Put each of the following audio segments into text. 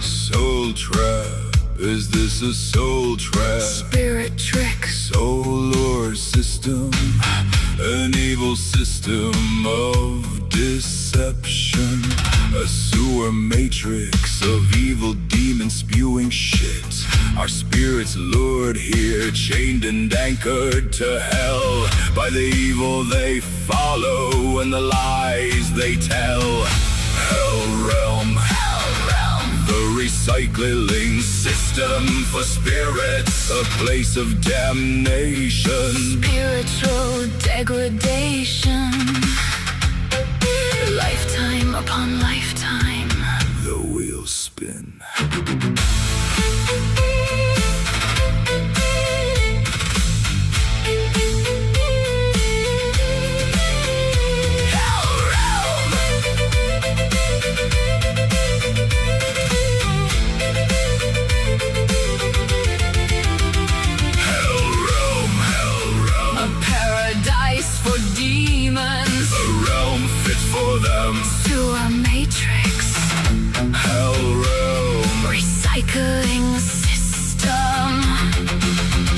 Soul trap, is this a soul trap? Spirit trick, Soul lore system, an evil system of deception. A sewer matrix of evil demons spewing shit. Our spirits lured here, chained and anchored to hell by the evil they follow and the lies they tell. Hell realm, the recycling system for spirits, a place of damnation. spiritual degradation. Lifetime upon lifetime. The wheels spin. For demons, A realm fit for them. sewer matrix, Hell realm. recycling system.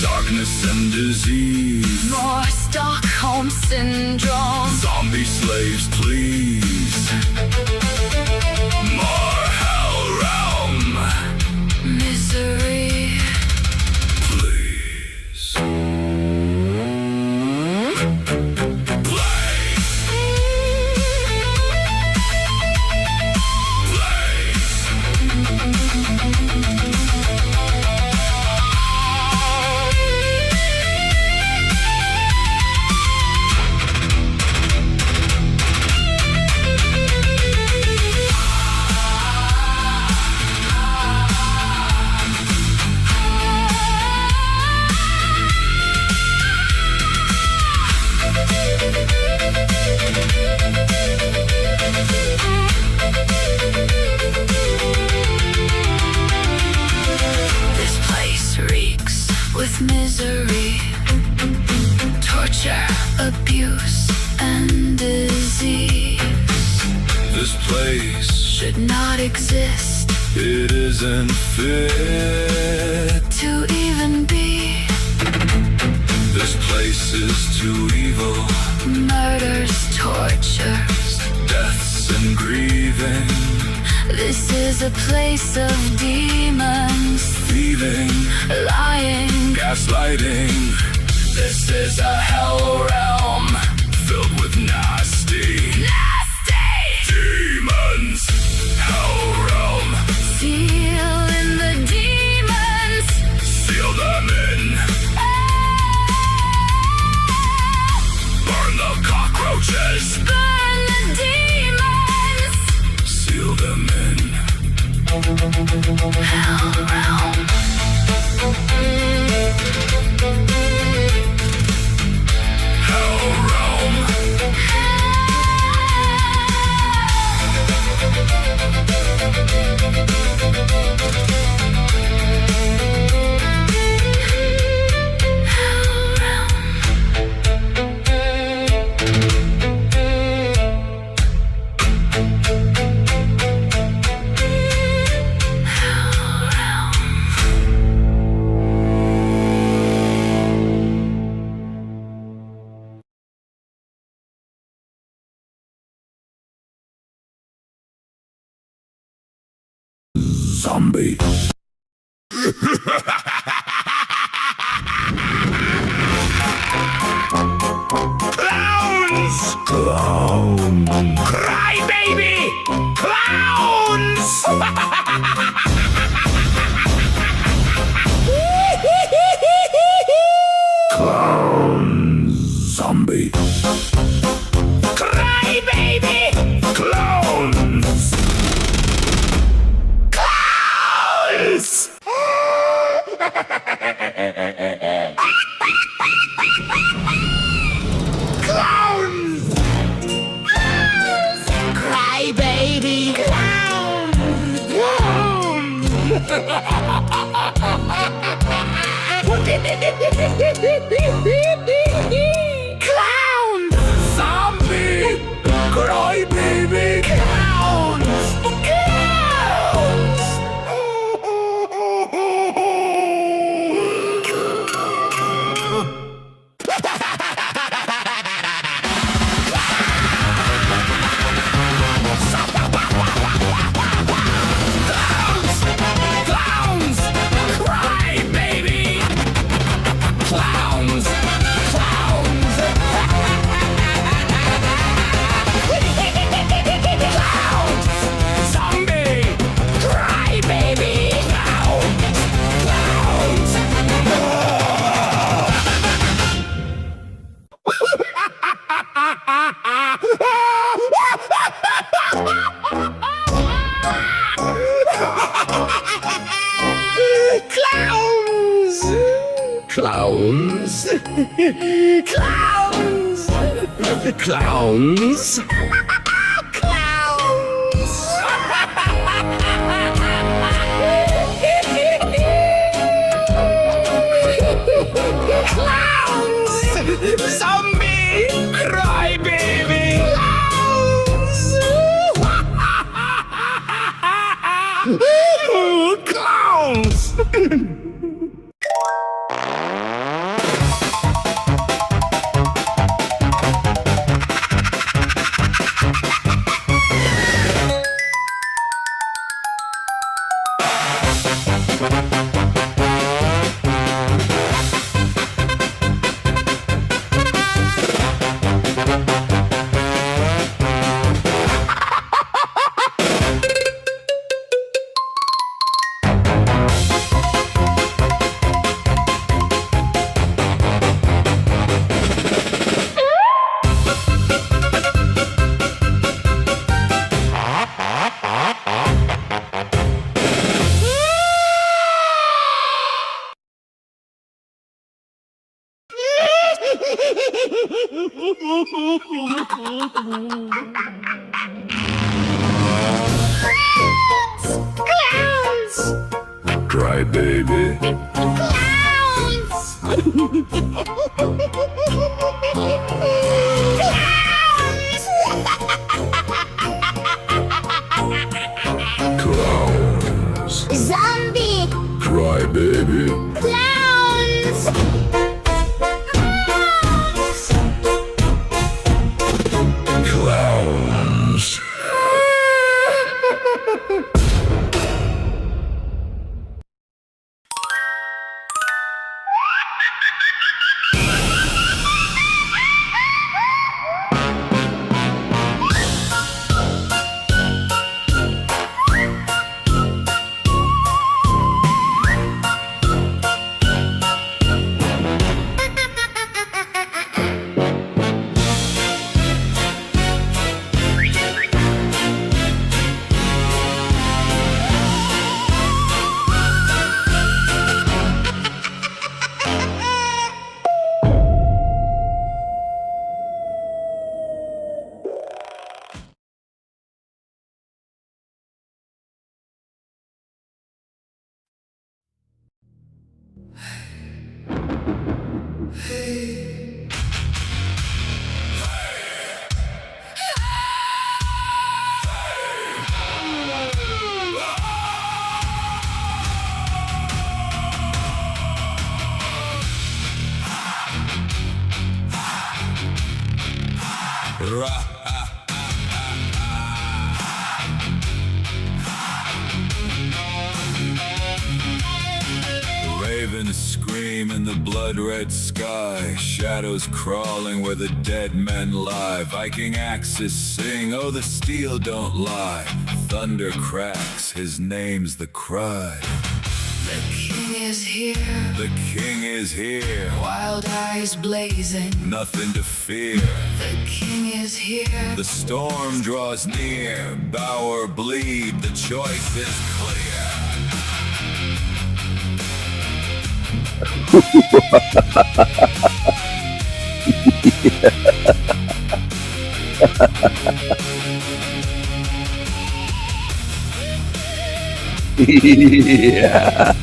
Darkness and disease. More Stockholm syndrome. Zombie slaves, please. More hell realm, Misery, please. with misery, torture, abuse, and disease. This place, Should not exist it isn't fit. to even be. This place is too evil. Murders, tortures. Deaths and grieving. This is a place of demons, Thieving, lying. gaslighting. This is a hell realm filled with nasty demons. Hell realm, Feel in the demons. seal them in. Burn the cockroaches, Burn the demons. seal them in. Hell realm. Hell realm, Hell realm. Hell realm. zombie. Clowns! Clown! Cry baby! Clowns! Clowns. Clowns. Clowns. Clowns! Zombie! Crybaby! Clowns! Clowns! Crybaby. Clowns. Zombie! Crybaby. Clowns! Clowns. Ravens scream in the blood-red sky. Shadows crawling where the dead men lie. Viking axes sing, oh the steel don't lie. Thunder cracks, his name's the cry. The king is here, The king is here, wild eyes blazing. nothing to fear. The king is here, The storm draws near, bow or bleed, the choice is clear. Yeah.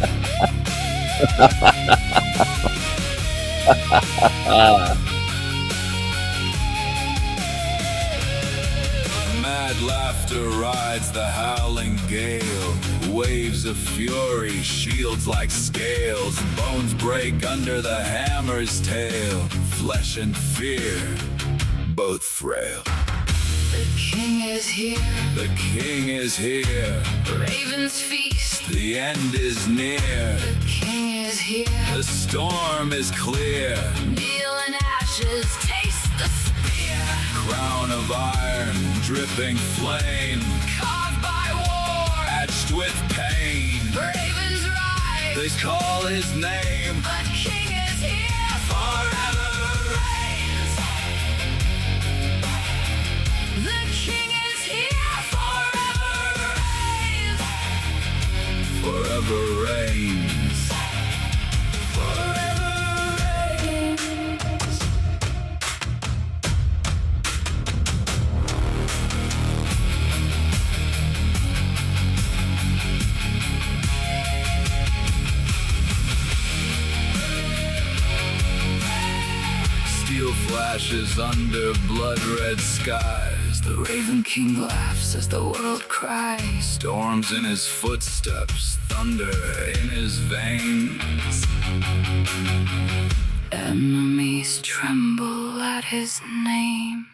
Mad laughter rides the howling gale. Waves of fury, shields like scales. Bones break under the hammer's tail. Flesh and fear, both frail. the king is here, The king is here, ravens feast. the end is near. The king is here, The storm is clear. kneel in ashes, taste the spear. Crown of iron, dripping flame, Carved by war, etched with pain. ravens rise. They call his name. The king is here, forever reigns. The king is here, forever reigns. Forever reigns. Forever steel flashes under blood-red skies. The Raven King laughs as the world cries. Storms in his footsteps, thunder in his veins. Enemies tremble at his name.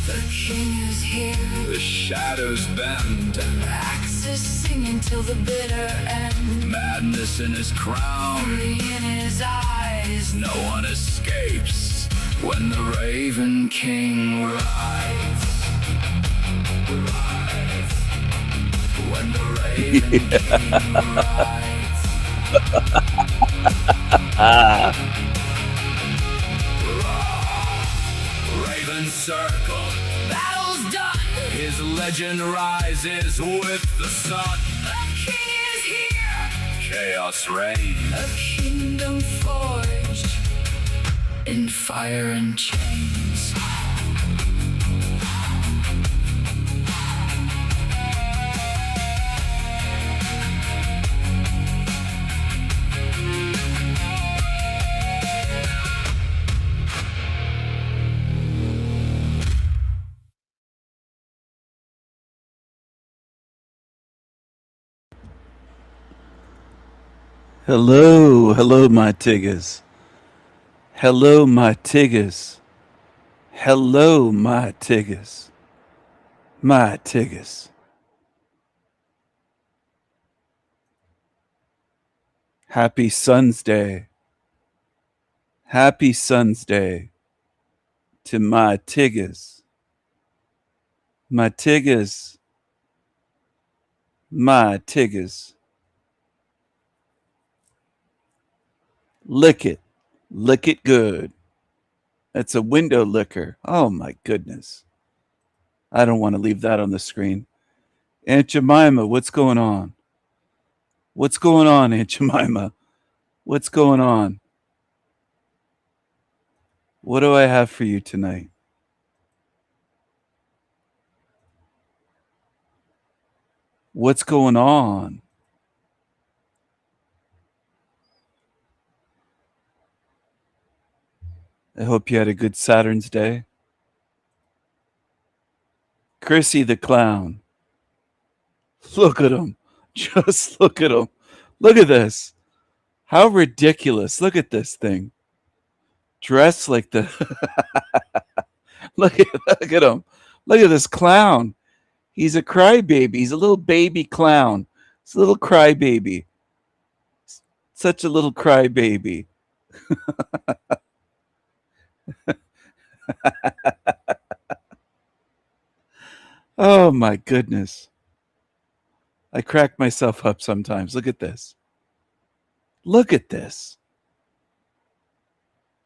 The king is here. The shadows bend. Axes singing till the bitter end. Madness in his crown. Fury in his eyes. No one escapes when the Raven King rides. When the Raven King rides. Raven circle, battle's done. His legend rises with the sun. The king is here. Chaos reigns. A kingdom forged in fire and chains. Hello, my tigers. Hello, my tigers. Hello, my tigers. My tigers. Happy Sun's Day. Happy Sun's Day to my tigers. My tigers. My tigers. Lick it. Lick it good. That's a window licker. Oh my goodness. I don't want to leave that on the screen. Aunt Jemima, what's going on? What's going on, Aunt Jemima? What's going on? What do I have for you tonight? What's going on? I hope you had a good Saturn's Day. Chrissy the clown. Look at him. Just look at him. Look at this. How ridiculous. Look at this thing. Dressed like the... look at him. Look at this clown. He's a crybaby. He's a little baby clown. He's a little crybaby. Such a little crybaby. Oh my goodness. I crack myself up sometimes. Look at this. Look at this.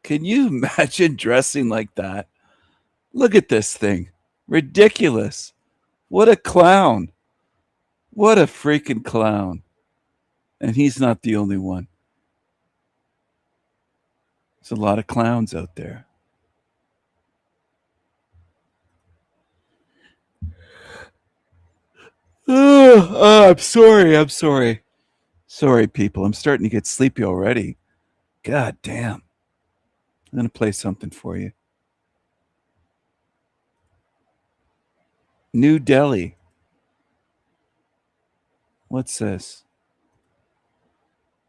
Can you imagine dressing like that? Look at this thing. Ridiculous. What a clown. What a freaking clown. And he's not the only one. There's a lot of clowns out there. I'm sorry. Sorry, people. I'm starting to get sleepy already. God damn. I'm going to play something for you. New Delhi. What's this?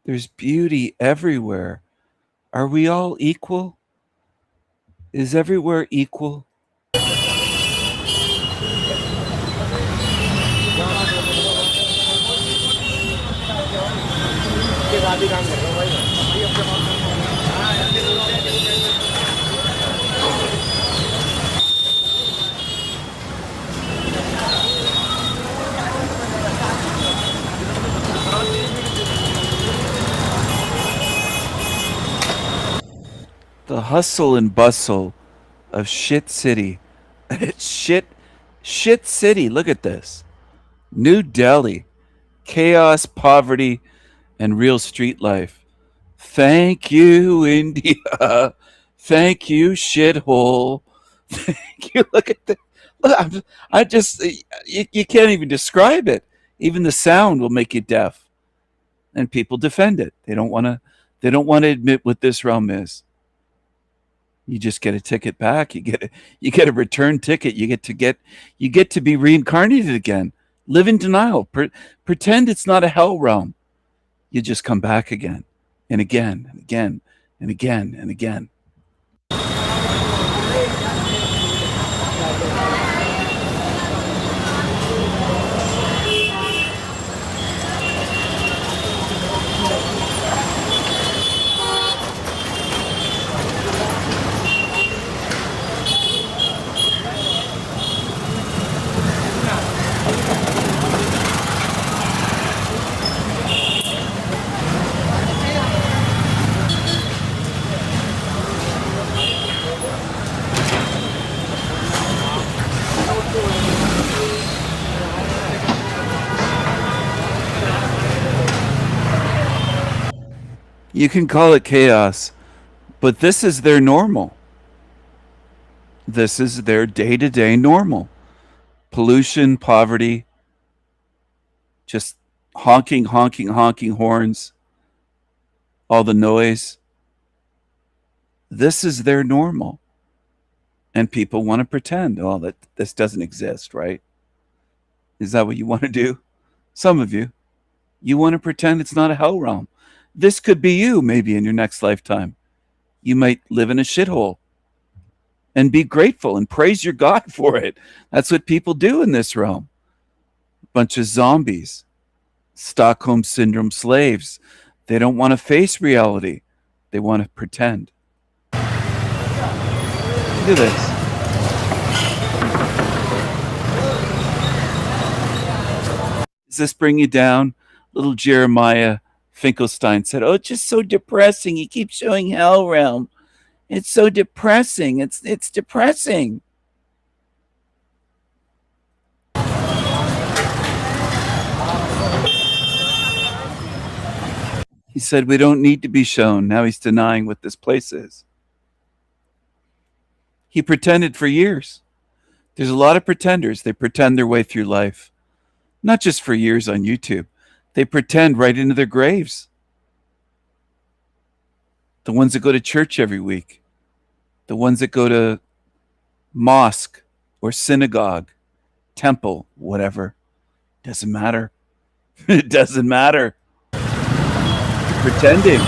There's beauty everywhere. Are we all equal? Is everywhere equal? The hustle and bustle of shit city. It's shit city. Look at this. New Delhi. Chaos, poverty, and real street life. Thank you, India. Thank you, shithole. Thank you. Look at that. Look, I just, you can't even describe it. Even the sound will make you deaf. And people defend it. They don't want to admit what this realm is. You just get a ticket back. You get a return ticket. You get to be reincarnated again. Live in denial. Pretend it's not a hell realm. You just come back again and again and again and again and again. You can call it chaos, but this is their normal. This is their day-to-day normal. Pollution, poverty, just honking horns, all the noise. This is their normal. And people want to pretend, oh, that this doesn't exist, right? Is that what you want to do? Some of you. You want to pretend it's not a hell realm. This could be you, maybe, in your next lifetime. You might live in a shithole and be grateful and praise your God for it. That's what people do in this realm. A bunch of zombies, Stockholm Syndrome slaves. They don't want to face reality. They want to pretend. Look at this. Does this bring you down? Little Jeremiah Finkelstein said, oh, it's just so depressing. He keeps showing Hell Realm. It's so depressing. It's depressing. He said, we don't need to be shown. Now he's denying what this place is. He pretended for years. There's a lot of pretenders. They pretend their way through life. Not just for years on YouTube. They pretend right into their graves. The ones that go to church every week. The ones that go to mosque or synagogue, temple, whatever. Doesn't matter. It doesn't matter. You're pretending.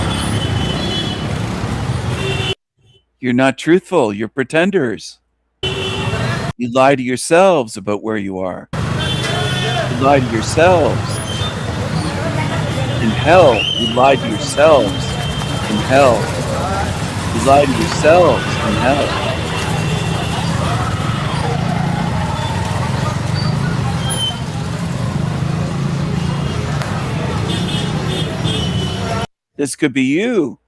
You're not truthful. You're pretenders. You lie to yourselves about where you are. You lie to yourselves. In hell, you lie to yourselves. In hell. You lie to yourselves. In hell. This could be you.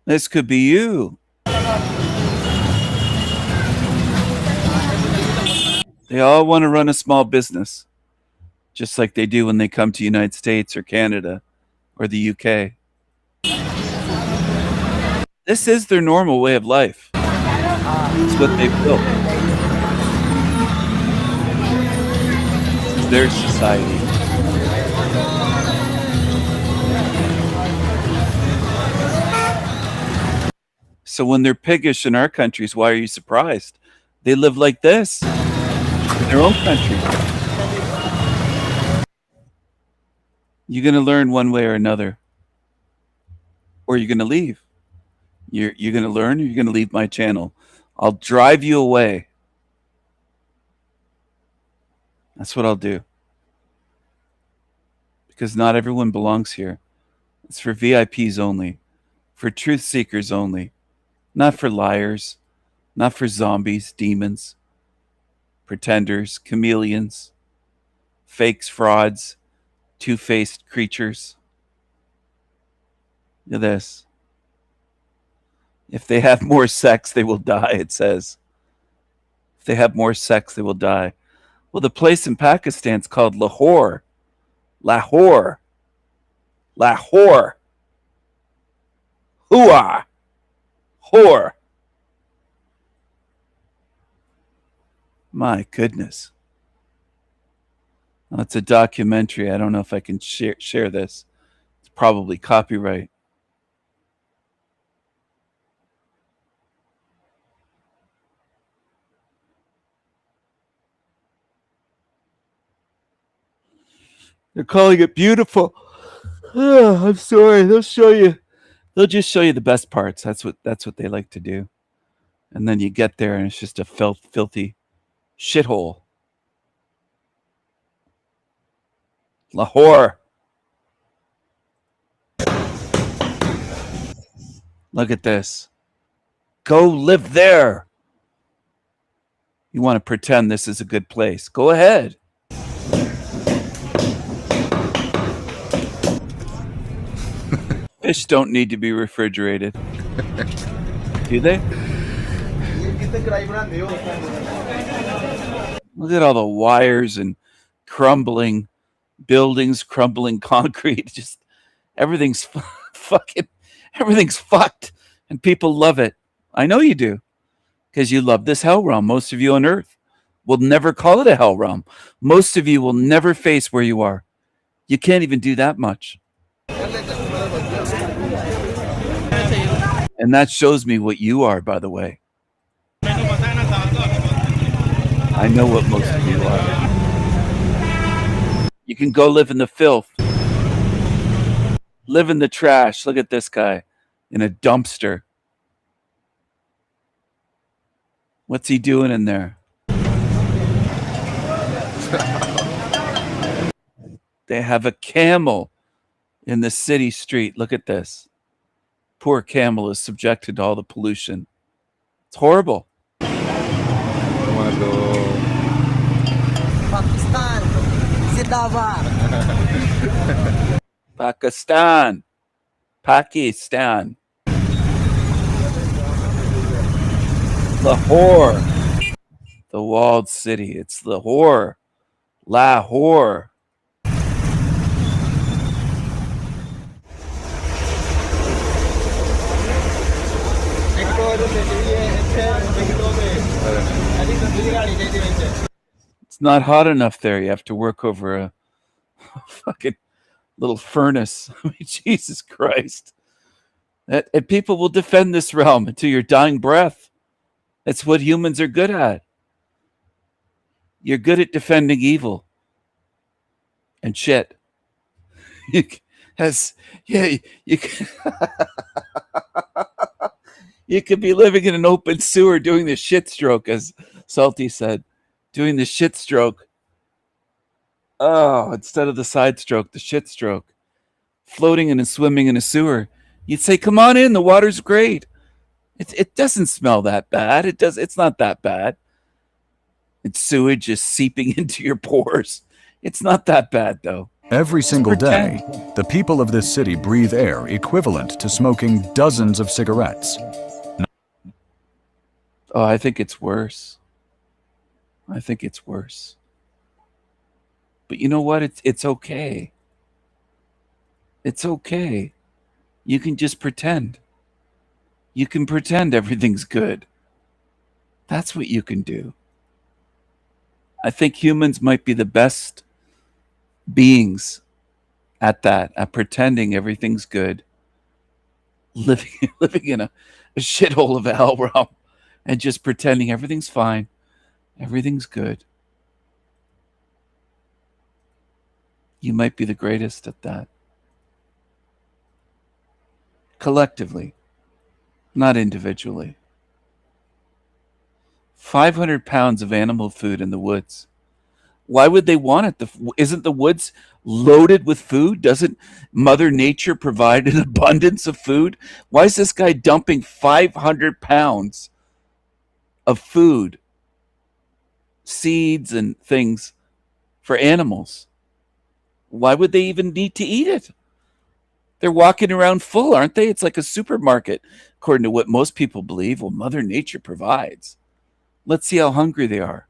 This could be you. They all want to run a small business, just like they do when they come to the United States or Canada or the UK. This is their normal way of life. It's what they've built. It's their society. So when they're piggish in our countries, why are you surprised? They live like this in their own country. You're going to learn one way or another. Or you're going to leave. You're going to learn or you're going to leave my channel. I'll drive you away. That's what I'll do. Because not everyone belongs here. It's for VIPs only. For truth seekers only. Not for liars. Not for zombies, demons, pretenders, chameleons, fakes, frauds, two-faced creatures. Look at this. If they have more sex, they will die, it says. If they have more sex, they will die. Well, the place in Pakistan is called Lahore. Lahore. Lahore. Hooah. Whore. My goodness. Well, it's a documentary. I don't know if I can share this. It's probably copyright. They're calling it beautiful. I'm sorry. They'll show you. They'll just show you the best parts. That's what they like to do. And then you get there and it's just a filthy shithole. Lahore. Look at this. Go live there. You want to pretend this is a good place. Go ahead. Fish don't need to be refrigerated. Do they? Look at all the wires and crumbling buildings, crumbling concrete. Just everything's everything's fucked, and people love it. I know you do, because you love this hell realm. Most of you on Earth will never call it a hell realm. Most of you will never face where you are. You can't even do that much. And that shows me what you are, by the way. I know what most of you are. You can go live in the filth. Live in the trash. Look at this guy in a dumpster. What's he doing in there? They have a camel in the city street. Look at this. Poor camel is subjected to all the pollution. It's horrible. Pakistan, Zindabad. Pakistan. Lahore. The walled city. It's Lahore. Lahore. It's not hot enough there. You have to work over a fucking little furnace. I mean, Jesus Christ. And people will defend this realm until your dying breath. That's what humans are good at. You're good at defending evil and shit. You could be living in an open sewer doing the shit stroke, as Salty said, doing the shit stroke. Oh, instead of the side stroke, the shit stroke. Floating and swimming in a sewer. You'd say, come on in, the water's great. It doesn't smell that bad. It's not that bad. It's sewage just seeping into your pores. It's not that bad, though. Every single day, the people of this city breathe air equivalent to smoking dozens of cigarettes. Oh, I think it's worse. I think it's worse. But you know what? It's okay. It's okay. You can just pretend. You can pretend everything's good. That's what you can do. I think humans might be the best beings at that, at pretending everything's good. Living in a shithole of a hell realm and just pretending everything's fine. Everything's good. You might be the greatest at that. Collectively, not individually. 500 pounds of animal food in the woods. Why would they want it? Isn't the woods loaded with food? Doesn't Mother Nature provide an abundance of food? Why is this guy dumping 500 pounds of food, seeds and things for animals? Why would they even need to eat it? They're walking around full, aren't they? It's like a supermarket, according to what most people believe. Well, Mother Nature provides. Let's see how hungry they are.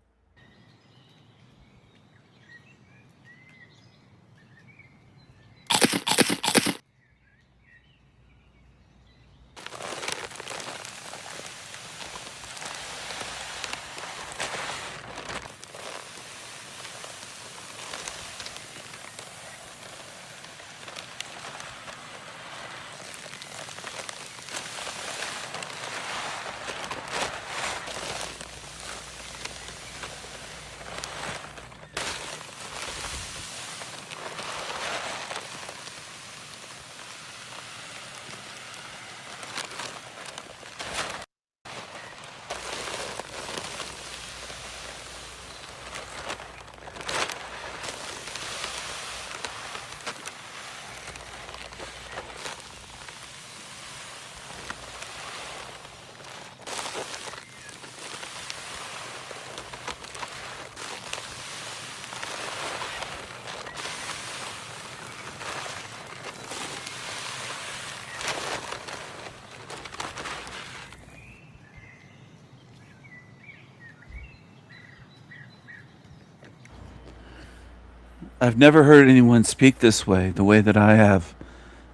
I've never heard anyone speak this way, the way that I have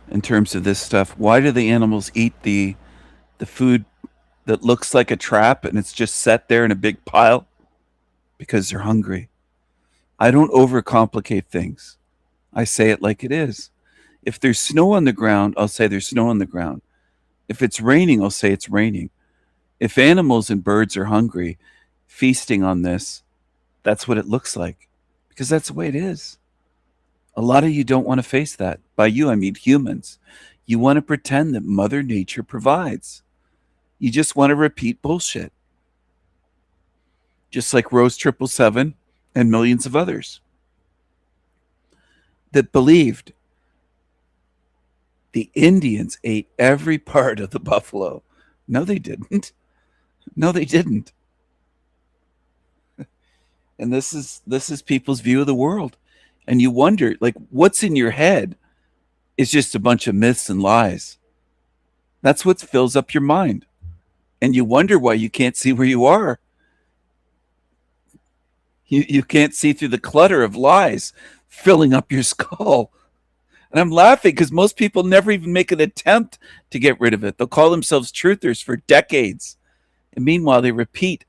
in terms of this stuff. Why do the animals eat the food that looks like a trap and it's just set there in a big pile? Because they're hungry. I don't overcomplicate things. I say it like it is. If there's snow on the ground, I'll say there's snow on the ground. If it's raining, I'll say it's raining. If animals and birds are hungry, feasting on this, that's what it looks like. Because that's the way it is. A lot of you don't want to face that. By you, I mean humans. You want to pretend that Mother Nature provides. You just want to repeat bullshit. Just like Rose 777 and millions of others that believed the Indians ate every part of the buffalo. No, they didn't. No, they didn't. And this is people's view of the world. And you wonder, like, what's in your head is just a bunch of myths and lies. That's what fills up your mind. And you wonder why you can't see where you are. You can't see through the clutter of lies filling up your skull. And I'm laughing because most people never even make an attempt to get rid of it. They'll call themselves truthers for decades. And meanwhile, they repeat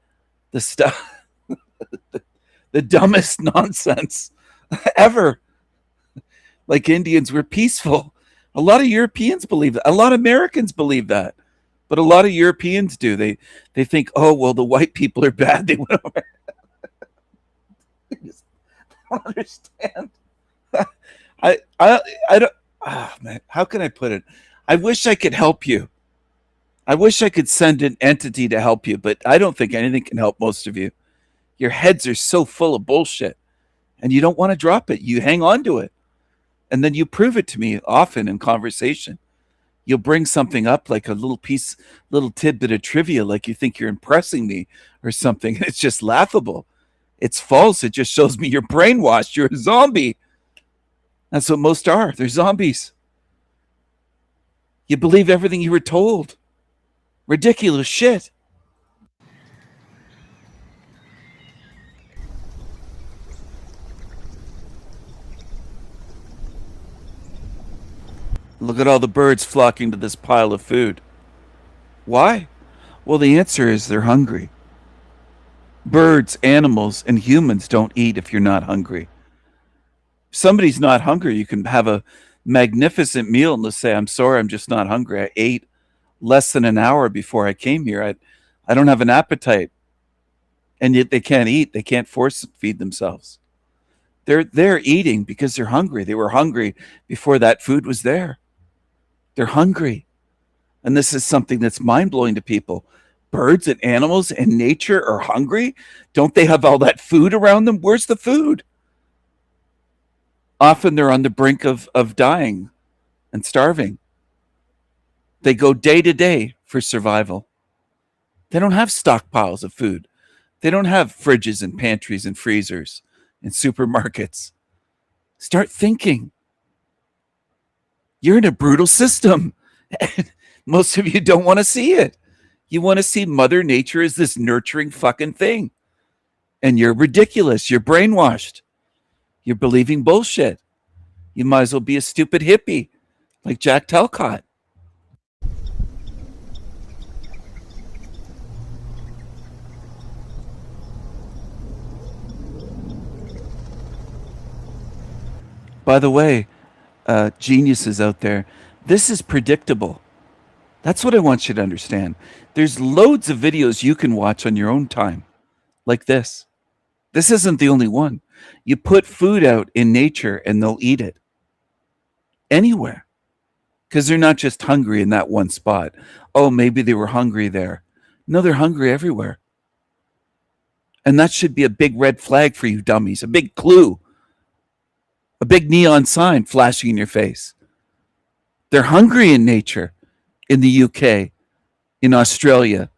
the stuff, the dumbest nonsense ever. Like Indians were peaceful. A lot of Europeans believe that. A lot of Americans believe that. But a lot of Europeans do. They think, oh, well, the white people are bad. They went over. I just don't understand. I don't. Oh, man, how can I put it? I wish I could help you. I wish I could send an entity to help you, but I don't think anything can help most of you. Your heads are so full of bullshit, and you don't want to drop it. You hang on to it, and then you prove it to me often in conversation. You'll bring something up like a little tidbit of trivia, like you think you're impressing me or something. It's just laughable. It's false. It just shows me you're brainwashed. You're a zombie. That's what most are. They're zombies. You believe everything you were told. Ridiculous shit. Look at all the birds flocking to this pile of food. Why? Well, the answer is they're hungry. Birds, animals, and humans don't eat if you're not hungry. If somebody's not hungry, you can have a magnificent meal and they'll say, I'm sorry, I'm just not hungry. I ate less than an hour before I came here. I don't have an appetite. And yet they can't eat. They can't force feed themselves. They're eating because they're hungry. They were hungry before that food was there. They're hungry. And this is something that's mind-blowing to people. Birds and animals and nature are hungry? Don't they have all that food around them? Where's the food? Often they're on the brink of dying and starving. They go day to day for survival. They don't have stockpiles of food. They don't have fridges and pantries and freezers and supermarkets. Start thinking. You're in a brutal system. Most of you don't want to see it. You want to see Mother Nature as this nurturing fucking thing. And you're ridiculous. You're brainwashed. You're believing bullshit. You might as well be a stupid hippie like Jack Talcott. By the way, geniuses out there, this is predictable. That's what I want you to understand. There's loads of videos you can watch on your own time, like this. This isn't the only one. You put food out in nature and they'll eat it. Anywhere. Because they're not just hungry in that one spot. Oh, maybe they were hungry there. No, they're hungry everywhere. And that should be a big red flag for you dummies, a big clue. A big neon sign flashing in your face. They're hungry in nature. In the UK, in Australia,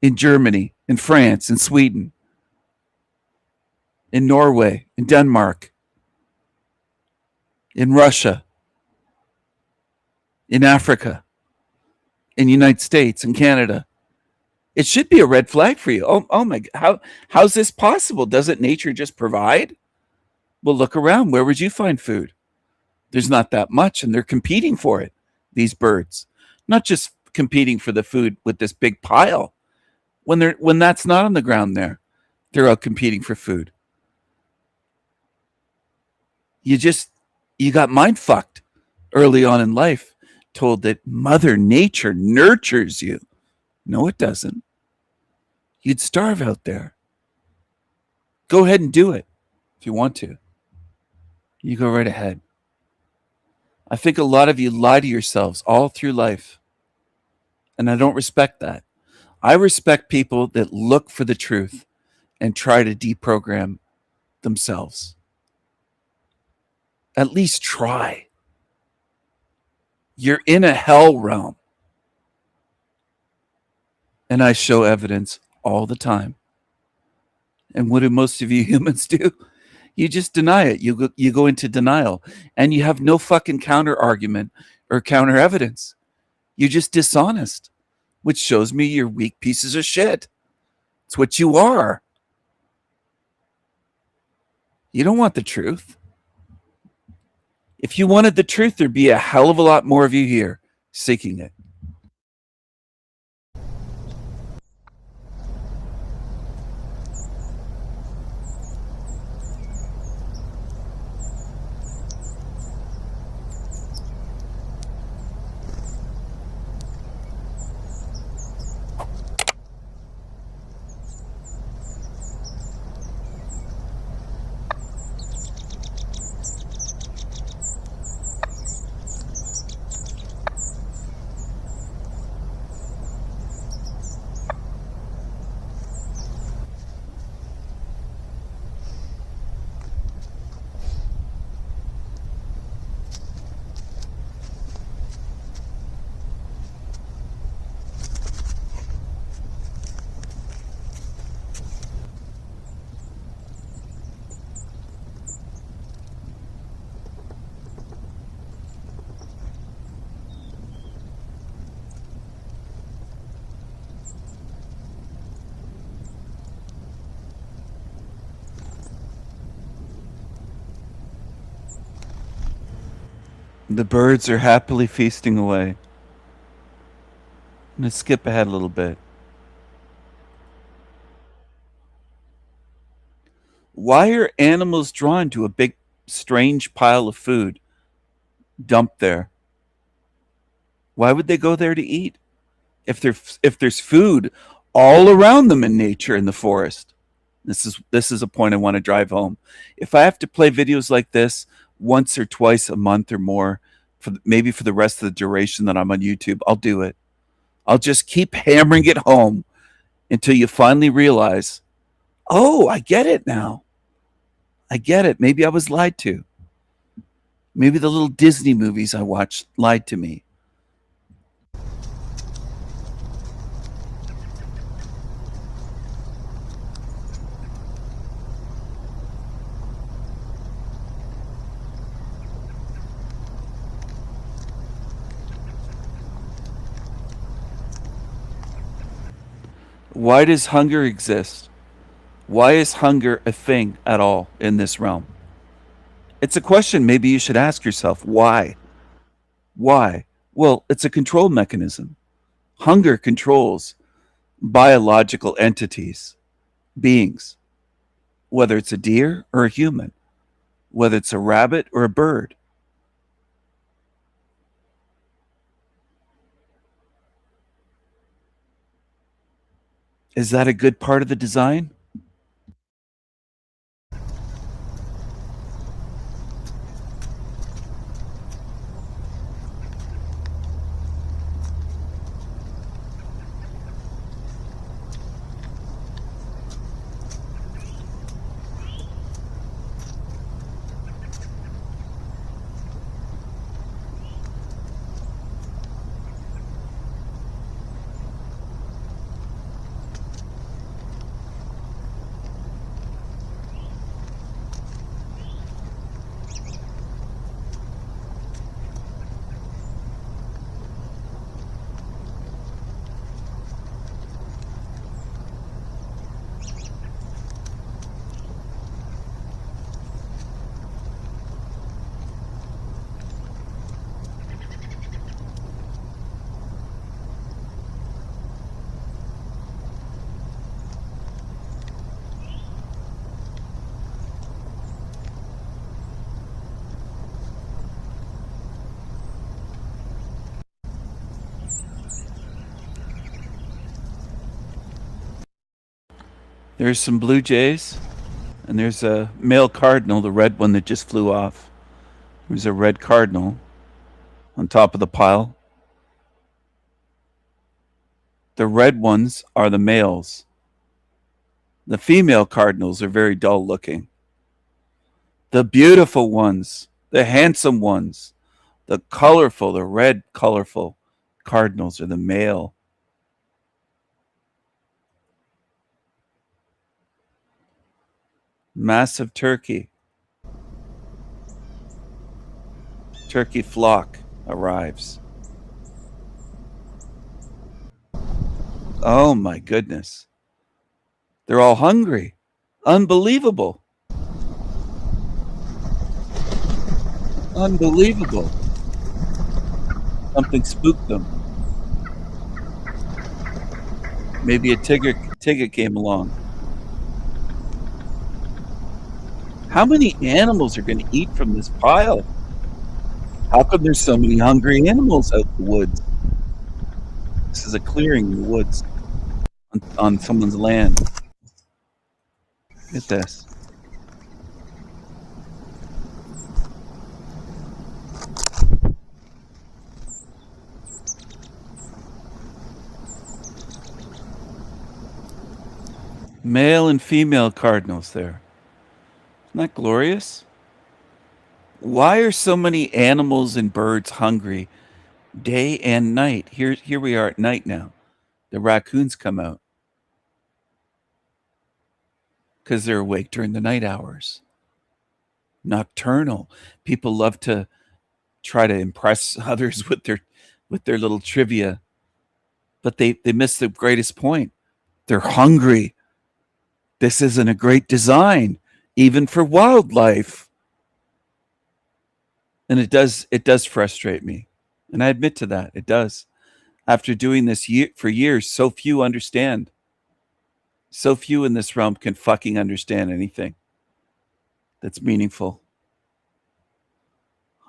in Germany, in France, in Sweden, in Norway, in Denmark, in Russia, in Africa, in the United States, in Canada. It should be a red flag for you. Oh my God, how's this possible? Doesn't nature just provide? Well, look around. Where would you find food? There's not that much, and they're competing for it, these birds. Not just competing for the food with this big pile. When that's not on the ground there, they're out competing for food. You got mind fucked early on in life, told that Mother Nature nurtures you. No, it doesn't. You'd starve out there. Go ahead and do it if you want to. You go right ahead. I think a lot of you lie to yourselves all through life. And I don't respect that. I respect people that look for the truth and try to deprogram themselves. At least try. You're in a hell realm. And I show evidence all the time. And what do most of you humans do? You just deny it. You go into denial. And you have no fucking counter argument or counter evidence. You're just dishonest, which shows me you're weak pieces of shit. It's what you are. You don't want the truth. If you wanted the truth, there'd be a hell of a lot more of you here seeking it. The birds are happily feasting away. I'm going to skip ahead a little bit. Why are animals drawn to a big, strange pile of food dumped there? Why would they go there to eat? If there's food all around them in nature in the forest. This is a point I want to drive home. If I have to play videos like this once or twice a month or more, maybe for the rest of the duration that I'm on YouTube, I'll do it. I'll just keep hammering it home until you finally realize, oh, I get it now. I get it. Maybe I was lied to. Maybe the little Disney movies I watched lied to me. Why does hunger exist? Why is hunger a thing at all in this realm? It's a question maybe you should ask yourself. Why? Why? Well, it's a control mechanism. Hunger controls biological entities, beings, whether it's a deer or a human, whether it's a rabbit or a bird. Is that a good part of the design? There's some blue jays, and there's a male cardinal, the red one that just flew off. There's a red cardinal on top of the pile. The red ones are the males. The female cardinals are very dull looking. The beautiful ones, the handsome ones, the colorful, the red colorful cardinals are the male. Massive turkey. Turkey flock arrives. Oh my goodness. They're all hungry. Unbelievable. Unbelievable. Something spooked them. Maybe a tiger came along. How many animals are going to eat from this pile? How come there's so many hungry animals out in the woods? This is a clearing in the woods on someone's land. Look at this. Male and female cardinals there. Isn't that glorious? Why are so many animals and birds hungry day and night? Here we are at night now. The raccoons come out because they're awake during the night hours. Nocturnal. People love to try to impress others with their little trivia, but they miss the greatest point. They're hungry. This isn't a great design, even for wildlife. And it does frustrate me. And I admit to that. It does. After doing this for years, so few understand. So few in this realm can fucking understand anything that's meaningful.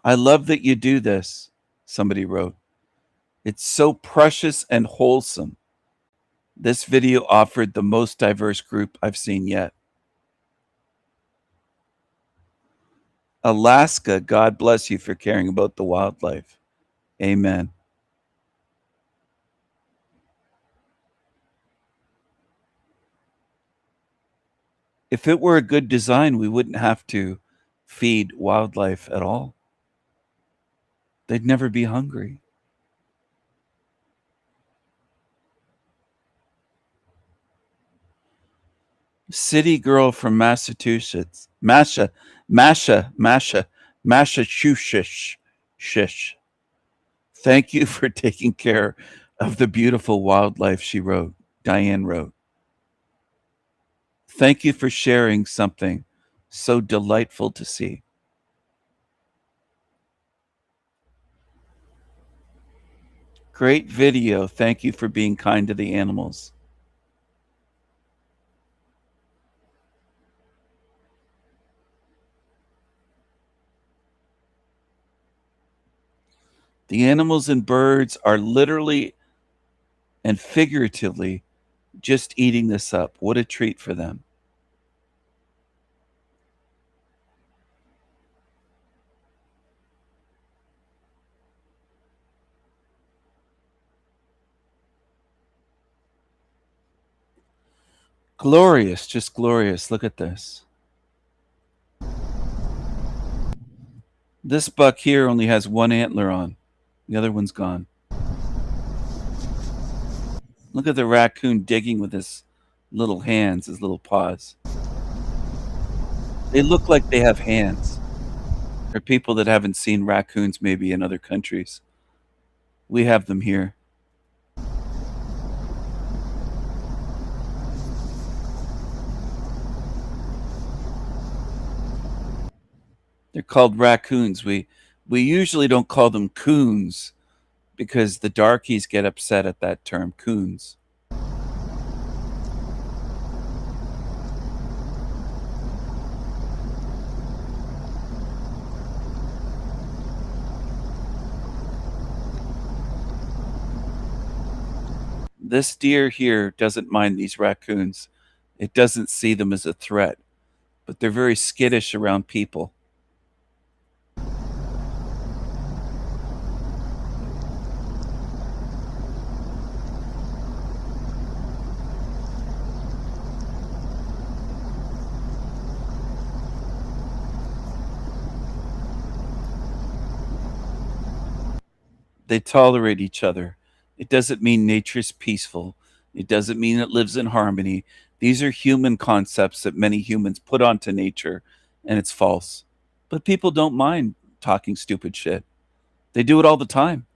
I love that you do this, somebody wrote. It's so precious and wholesome. This video offered the most diverse group I've seen yet. Alaska, God bless you for caring about the wildlife. Amen. If it were a good design, we wouldn't have to feed wildlife at all. They'd never be hungry. City girl from Massachusetts. Massachusetts. Shish. Thank you for taking care of the beautiful wildlife, she wrote. Diane wrote. Thank you for sharing something so delightful to see. Great video. Thank you for being kind to the animals. The animals and birds are literally and figuratively just eating this up. What a treat for them. Glorious, just glorious. Look at this. This buck here only has one antler on. The other one's gone. Look at the raccoon digging with his little hands, his little paws. They look like they have hands. For people that haven't seen raccoons maybe in other countries, we have them here. They're called raccoons. We usually don't call them coons because the darkies get upset at that term, coons. This deer here doesn't mind these raccoons. It doesn't see them as a threat, but they're very skittish around people. They tolerate each other. It doesn't mean nature's peaceful. It doesn't mean it lives in harmony. These are human concepts that many humans put onto nature, and it's false. But people don't mind talking stupid shit. They do it all the time.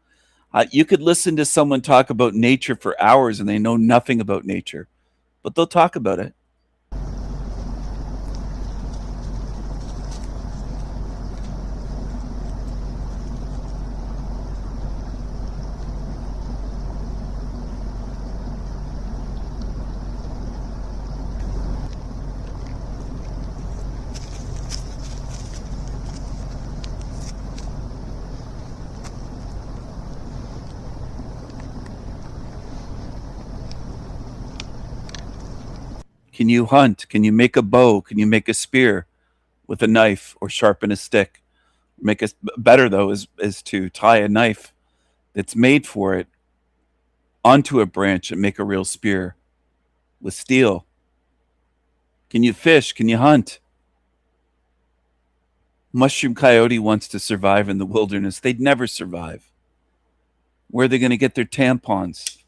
You could listen to someone talk about nature for hours and they know nothing about nature, but they'll talk about it. Can you hunt? Can you make a bow? Can you make a spear with a knife or sharpen a stick? Make a better though is to tie a knife that's made for it onto a branch and make a real spear with steel. Can you fish? Can you hunt? Mushroom Coyote wants to survive in the wilderness. They'd never survive. Where are they going to get their tampons?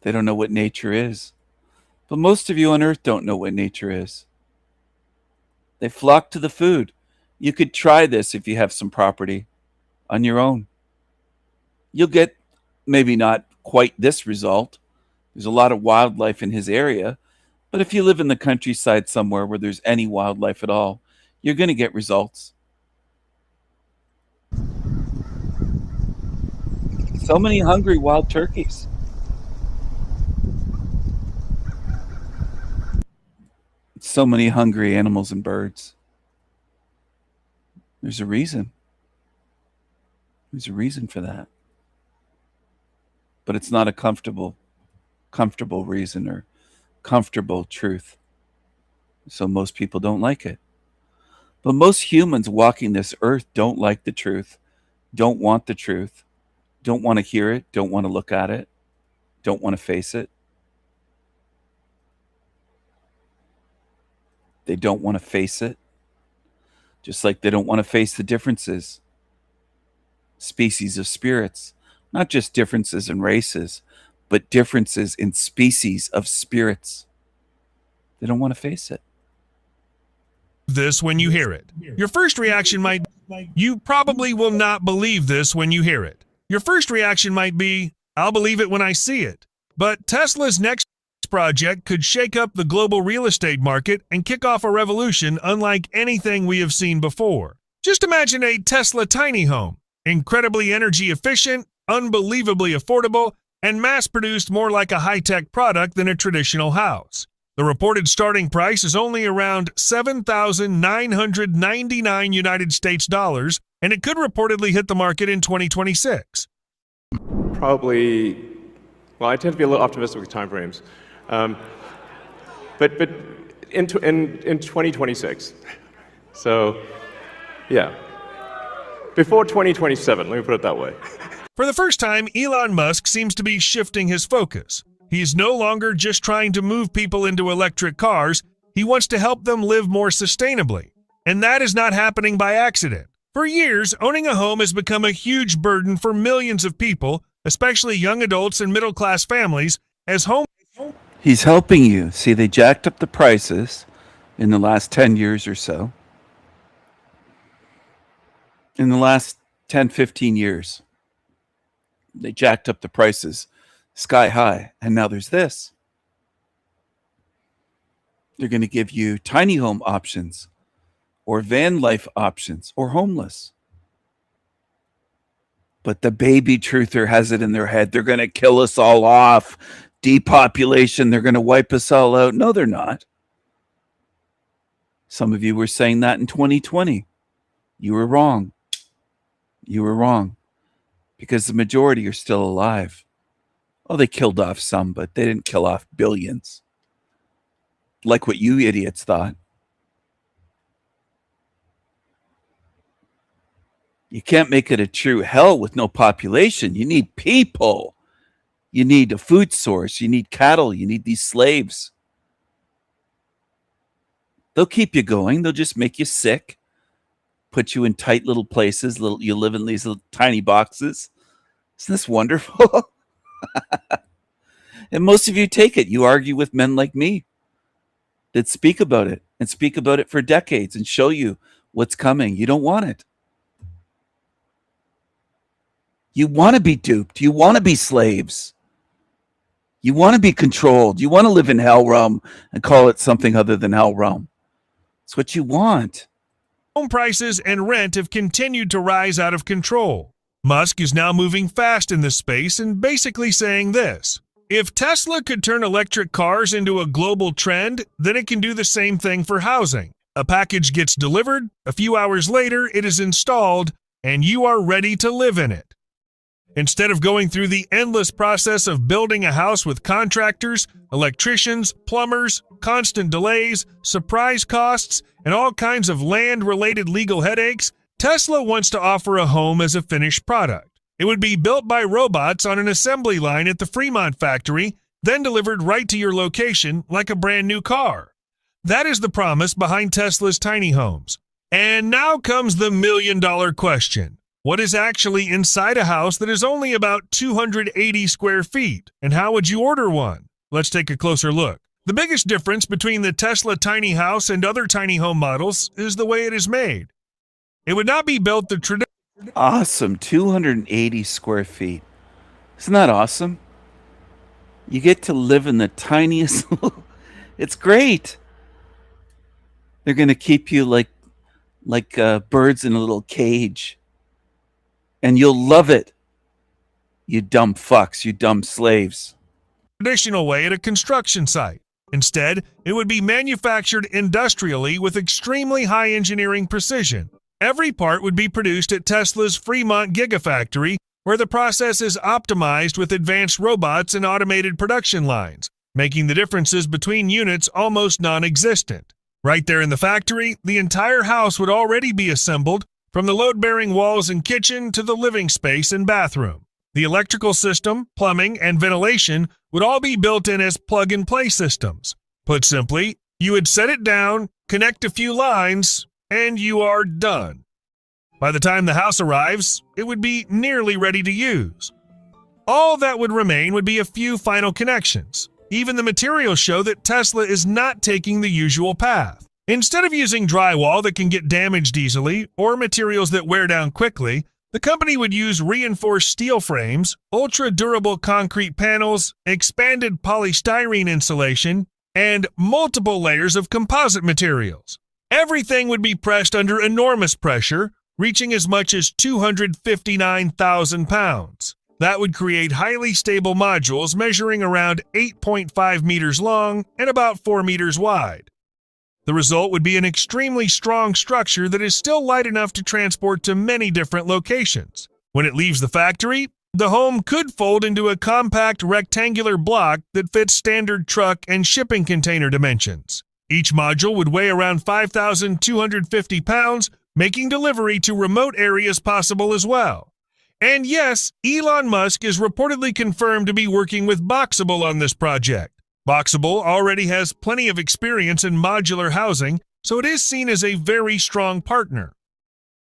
They don't know what nature is. But most of you on Earth don't know what nature is. They flock to the food. You could try this if you have some property on your own. You'll get maybe not quite this result. There's a lot of wildlife in his area. But if you live in the countryside somewhere where there's any wildlife at all, you're going to get results. So many hungry wild turkeys. So many hungry animals and birds. There's a reason. There's a reason for that. But it's not a comfortable reason or comfortable truth. So most people don't like it. But most humans walking this earth don't like the truth, don't want the truth, don't want to hear it, don't want to look at it, don't want to face it. They don't want to face it, just like they don't want to face the differences. Species of spirits, not just differences in races, but differences in species of spirits. They don't want to face it. This when you hear it. Your first reaction might, you probably will not believe this when you hear it. Your first reaction might be, I'll believe it when I see it. But Tesla's next project could shake up the global real estate market and kick off a revolution unlike anything we have seen before. Just imagine a Tesla tiny home, incredibly energy efficient, unbelievably affordable, and mass-produced more like a high-tech product than a traditional house. The reported starting price is only around $7,999 United States dollars, and it could reportedly hit the market in 2026. Probably, well, I tend to be a little optimistic with timeframes. But in 2026. So, yeah. Before 2027, let me put it that way. For the first time, Elon Musk seems to be shifting his focus. He's no longer just trying to move people into electric cars, he wants to help them live more sustainably. And that is not happening by accident. For years, owning a home has become a huge burden for millions of people, especially young adults and middle-class families, as home... He's helping you. See, they jacked up the prices in the last 10 years or so. In the last 10, 15 years, they jacked up the prices sky high. And now there's this. They're going to give you tiny home options or van life options or homeless. But the baby truther has it in their head. They're going to kill us all off. Depopulation. They're going to wipe us all out. No, they're not. Some of you were saying that in 2020. You were wrong. You were wrong. because the majority are still alive. Oh, they killed off some, but they didn't kill off billions. Like what you idiots thought. You can't make it a true hell with no population. You need people. You need a food source. You need cattle. You need these slaves. They'll keep you going. They'll just make you sick. Put you in tight little places. You live in these little tiny boxes. Isn't this wonderful? And most of you take it. You argue with men like me that speak about it and speak about it for decades and show you what's coming. You don't want it. You want to be duped. You want to be slaves. You want to be controlled. You want to live in hell realm and call it something other than hell realm. It's what you want. Home prices and rent have continued to rise out of control. Musk is now moving fast in this space and basically saying this: if Tesla could turn electric cars into a global trend, then it can do the same thing for housing. A package gets delivered, a few hours later it is installed, and you are ready to live in it. Instead of going through the endless process of building a house with contractors, electricians, plumbers, constant delays, surprise costs, and all kinds of land-related legal headaches, Tesla wants to offer a home as a finished product. It would be built by robots on an assembly line at the Fremont factory, then delivered right to your location like a brand new car. That is the promise behind Tesla's tiny homes. And now comes the million-dollar question. What is actually inside a house that is only about 280 square feet? And how would you order one? Let's take a closer look. The biggest difference between the Tesla tiny house and other tiny home models is the way it is made. It would not be built the traditional. Awesome. 280 square feet. Isn't that awesome? You get to live in the tiniest. It's great. They're going to keep you like birds in a little cage. And you'll love it. You dumb fucks. You dumb slaves. Traditional way at a construction site. Instead, it would be manufactured industrially with extremely high engineering precision. Every part would be produced at Tesla's Fremont Gigafactory, where the process is optimized with advanced robots and automated production lines, making the differences between units almost non-existent. Right there in the factory, the entire house would already be assembled, from the load-bearing walls and kitchen to the living space and bathroom. The electrical system, plumbing, and ventilation would all be built in as plug-and-play systems. Put simply, you would set it down, connect a few lines, and you are done. By the time the house arrives, it would be nearly ready to use. All that would remain would be a few final connections. Even the materials show that Tesla is not taking the usual path. Instead of using drywall that can get damaged easily or materials that wear down quickly, the company would use reinforced steel frames, ultra-durable concrete panels, expanded polystyrene insulation, and multiple layers of composite materials. Everything would be pressed under enormous pressure, reaching as much as 259,000 pounds. That would create highly stable modules measuring around 8.5 meters long and about 4 meters wide. The result would be an extremely strong structure that is still light enough to transport to many different locations. When it leaves the factory, the home could fold into a compact rectangular block that fits standard truck and shipping container dimensions. Each module would weigh around 5,250 pounds, making delivery to remote areas possible as well. And yes, Elon Musk is reportedly confirmed to be working with Boxable on this project. Boxable already has plenty of experience in modular housing, so it is seen as a very strong partner.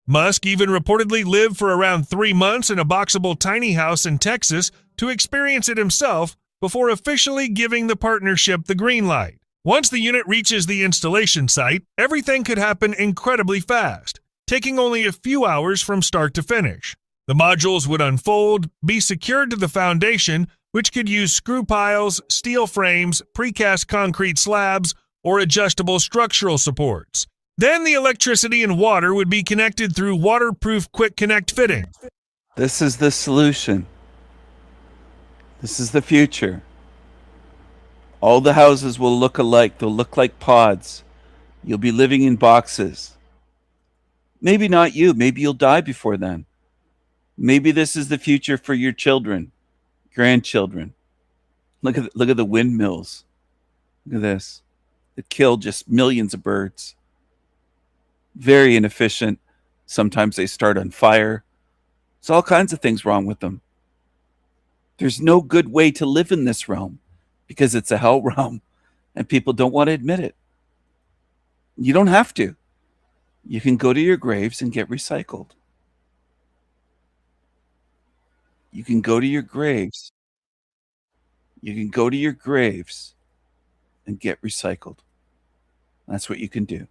Musk even reportedly lived for around 3 months in a Boxable tiny house in Texas to experience it himself before officially giving the partnership the green light. Once the unit reaches the installation site, everything could happen incredibly fast, taking only a few hours from start to finish. The modules would unfold, be secured to the foundation, which could use screw piles, steel frames, precast concrete slabs, or adjustable structural supports. Then the electricity and water would be connected through waterproof quick connect fittings. This is the solution. This is the future. All the houses will look alike. They'll look like pods. You'll be living in boxes. Maybe not you. Maybe you'll die before then. Maybe this is the future for your children, grandchildren. Look at the windmills. Look at this. It killed just millions of birds. Very inefficient. Sometimes they start on fire. There's all kinds of things wrong with them. There's no good way to live in this realm because it's a hell realm and people don't want to admit it. You don't have to. You can go to your graves and get recycled. You can go to your graves. You can go to your graves and get recycled. That's what you can do.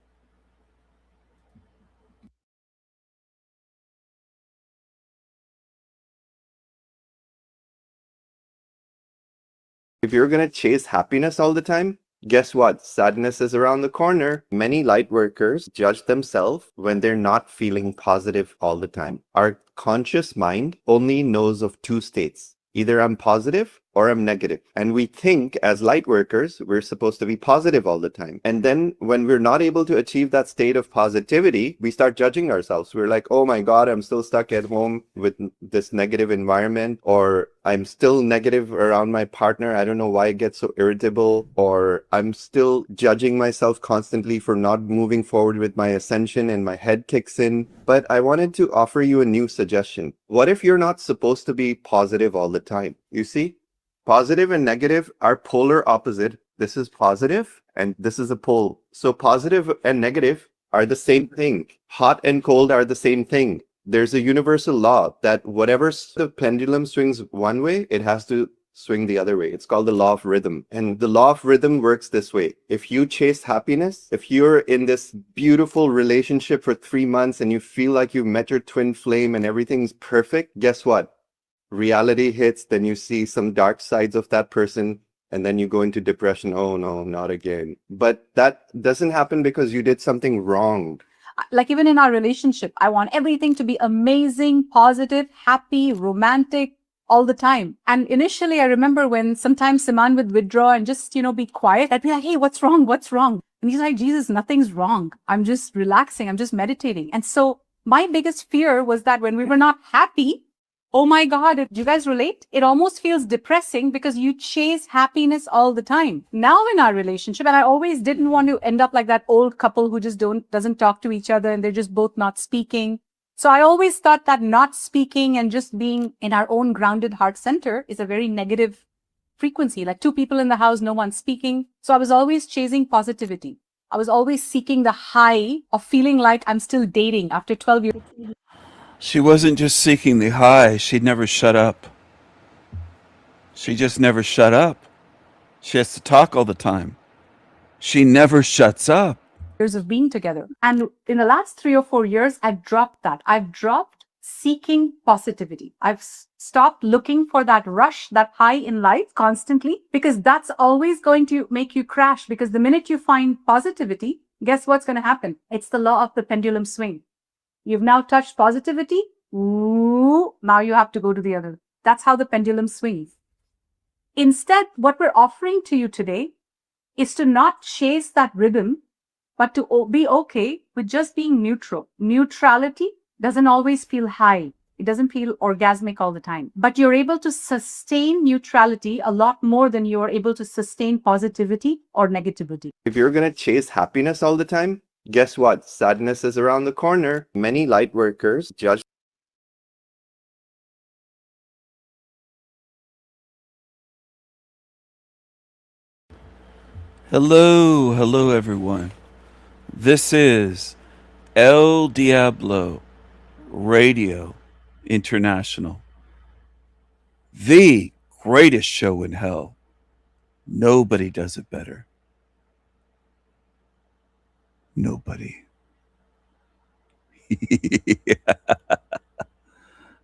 If you're going to chase happiness all the time, guess what? Sadness is around the corner. Many light workers judge themselves when they're not feeling positive all the time. Our conscious mind only knows of two states. Either I'm positive or I'm negative. And we think as light workers, we're supposed to be positive all the time. And then when we're not able to achieve that state of positivity, we start judging ourselves. We're like, oh my God, I'm still stuck at home with this negative environment, or I'm still negative around my partner. I don't know why I get so irritable, or I'm still judging myself constantly for not moving forward with my ascension and my head kicks in. But I wanted to offer you a new suggestion. What if you're not supposed to be positive all the time? You see? Positive and negative are polar opposite. This is positive and this is a pole. So positive and negative are the same thing. Hot and cold are the same thing. There's a universal law that whatever the pendulum swings one way, it has to swing the other way. It's called the law of rhythm. And the law of rhythm works this way. If you chase happiness, if you're in this beautiful relationship for 3 months and you feel like you've met your twin flame and everything's perfect, guess what? Reality hits, then you see some dark sides of that person, and then you go into depression. Oh no, not again. But that doesn't happen because you did something wrong. Like even in our relationship, I want everything to be amazing, positive, happy, romantic all the time. And initially, I remember when sometimes Saman would withdraw and just, be quiet. I'd be like, hey, what's wrong? What's wrong? And he's like, Jesus, nothing's wrong. I'm just relaxing. I'm just meditating. And so my biggest fear was that when we were not happy, oh my God, do you guys relate? It almost feels depressing because you chase happiness all the time. Now in our relationship, and I always didn't want to end up like that old couple who just doesn't talk to each other and they're just both not speaking. So I always thought that not speaking and just being in our own grounded heart center is a very negative frequency. Like 2 people in the house, no one speaking. So I was always chasing positivity. I was always seeking the high of feeling like I'm still dating after 12 years. She wasn't just seeking the high, she'd never shut up. She just never shut up. She has to talk all the time. She never shuts up. Years of being together. And in the last 3 or 4 years, I've dropped that. I've dropped seeking positivity. I've stopped looking for that rush, that high in life constantly, because that's always going to make you crash. Because the minute you find positivity, guess what's going to happen? It's the law of the pendulum swing. You've now touched positivity. Ooh, now you have to go to the other. That's how the pendulum swings. Instead, what we're offering to you today is to not chase that rhythm, but to be okay with just being neutral. Neutrality doesn't always feel high. It doesn't feel orgasmic all the time. But you're able to sustain neutrality a lot more than you are able to sustain positivity or negativity. If you're going to chase happiness all the time, guess what? Sadness is around the corner. Many light workers judge. Hello everyone. This is El Diablo Radio International, the greatest show in hell. Nobody does it better. Nobody.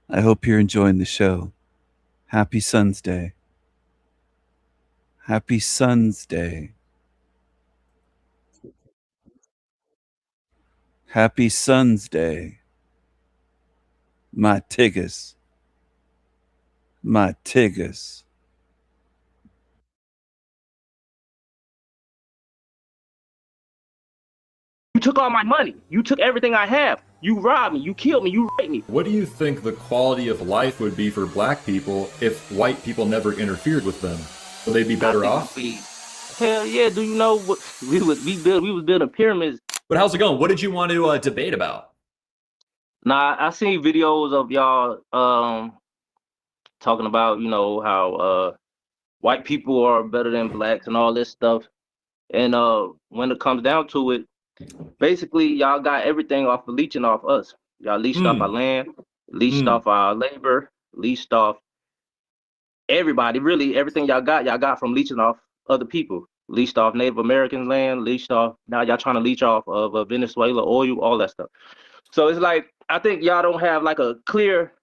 I hope you're enjoying the show. Happy Sun's Day. Happy Sun's Day. Happy Sun's Day. My tigers. My tigers. You took all my money. You took everything I have. You robbed me, you killed me, you raped me. What do you think the quality of life would be for black people if white people never interfered with them? Would they be better off? Hell yeah, do you know what we was building pyramids. But how's it going? What did you want to debate about? Nah, I seen videos of y'all talking about, you know, how white people are better than blacks and all this stuff. And when it comes down to it, basically y'all got everything off of leeching off us. Y'all leached off our land, leached off our labor, leached off everybody. Really, everything y'all got from leeching off other people. Leached off Native American land, leached off, now y'all trying to leech off of Venezuela oil, all that stuff. So it's like, I think y'all don't have like a clear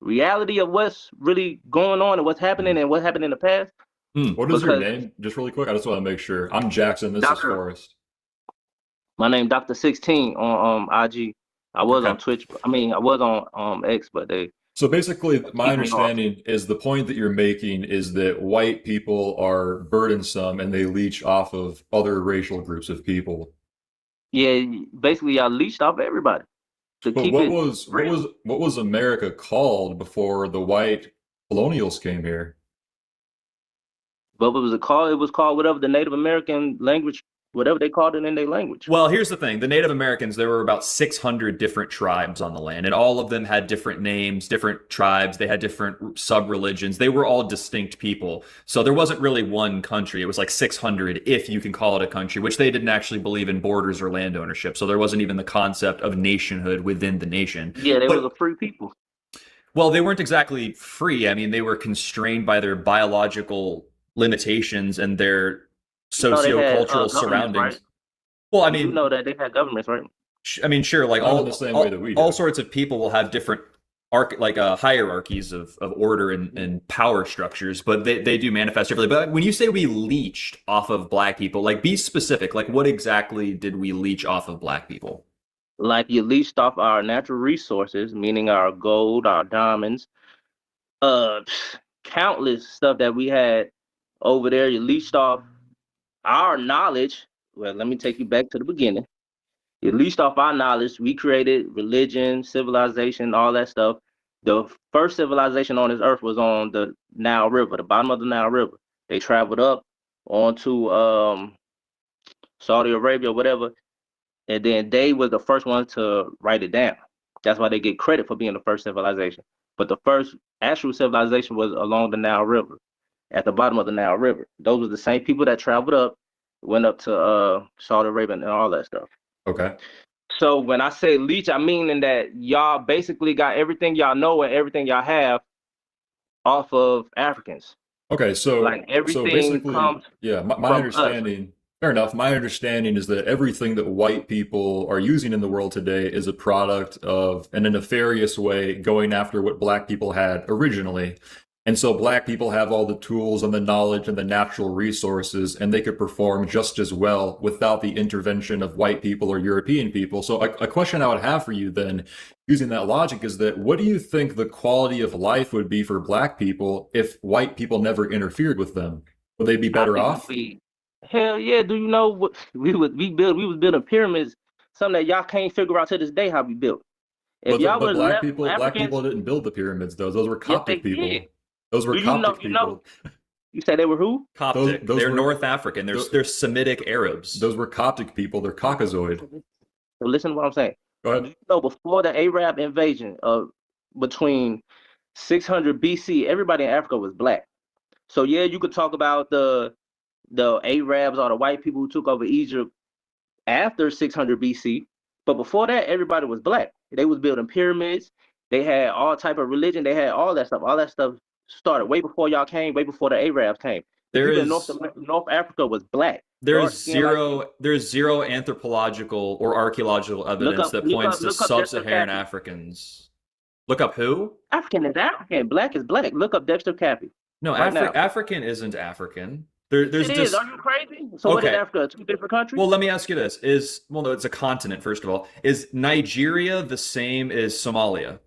reality of what's really going on and what's happening and what happened in the past. What is your name? Just really quick, I just want to make sure. I'm Jackson, this is Forrest. My name Dr. 16 on IG. I was on Twitch. I mean, I was on X, but they. So basically, my understanding is the point that you're making is that white people are burdensome and they leech off of other racial groups of people. Yeah, basically, y'all leached off everybody. But what was America called before the white colonials came here? What was it called? It was called whatever the Native American language, whatever they called it in their language. Well, here's the thing. The Native Americans, there were about 600 different tribes on the land, and all of them had different names, different tribes. They had different sub-religions. They were all distinct people. So there wasn't really one country. It was like 600, if you can call it a country, which they didn't actually believe in borders or land ownership. So there wasn't even the concept of nationhood within the nation. Yeah, they were the free people. Well, they weren't exactly free. I mean, they were constrained by their biological limitations and their socio-cultural surroundings. Right? Well, I mean, you know that they had governments, right? I mean, sure, like all the same way that we do. All sorts of people will have different hierarchies of order and power structures, but they do manifest differently. But when you say we leached off of black people, like be specific, like what exactly did we leech off of black people? Like you leached off our natural resources, meaning our gold, our diamonds, countless stuff that we had over there. You leached off our knowledge. Well, let me take you back to the beginning. You leached off our knowledge. We created religion, civilization, all that stuff. The first civilization on this earth was on the Nile River, the bottom of the Nile River. They traveled up onto Saudi Arabia, whatever. And then they were the first ones to write it down. That's why they get credit for being the first civilization. But the first actual civilization was along the Nile River, at the bottom of the Nile River. Those were the same people that traveled up, went up to Saudi Arabia and all that stuff. Okay. So when I say leech, I mean in that y'all basically got everything y'all know and everything y'all have off of Africans. Okay, so like everything basically, comes my understanding. Us. Fair enough. My understanding is that everything that white people are using in the world today is a product of, in a nefarious way, going after what black people had originally. And so black people have all the tools and the knowledge and the natural resources, and they could perform just as well without the intervention of white people or European people. So a question I would have for you then, using that logic, is that what do you think the quality of life would be for black people if white people never interfered with them? Would they be better off? Hell yeah. Do you know what we was building pyramids, something that y'all can't figure out to this day how we built. If But, y'all but was black left people didn't build the pyramids, though. Those were Coptic they people. did. Those were Do Coptic people. You said they were who? Coptic. Those They're were- North African. They're Semitic Arabs. Those were Coptic people. They're Caucasoid. So listen to what I'm saying. Go ahead. You know, before the Arab invasion of between 600 BC, everybody in Africa was black. So yeah, you could talk about the Arabs or the white people who took over Egypt after 600 BC, but before that, everybody was black. They was building pyramids. They had all type of religion. They had all that stuff. All that stuff started way before y'all came, way before the Arabs came. There Even is North Africa was black. there's zero anthropological or archaeological evidence that points to sub-Saharan Caffey. Africans. Look up who? African is African. Black is black. Look up Dexter Caffey. No, Right now. African isn't African. There's It just is. Are you crazy? So what is Okay. Africa? Two different countries? Well, let me ask you this: no, it's a continent. First of all, is Nigeria the same as Somalia?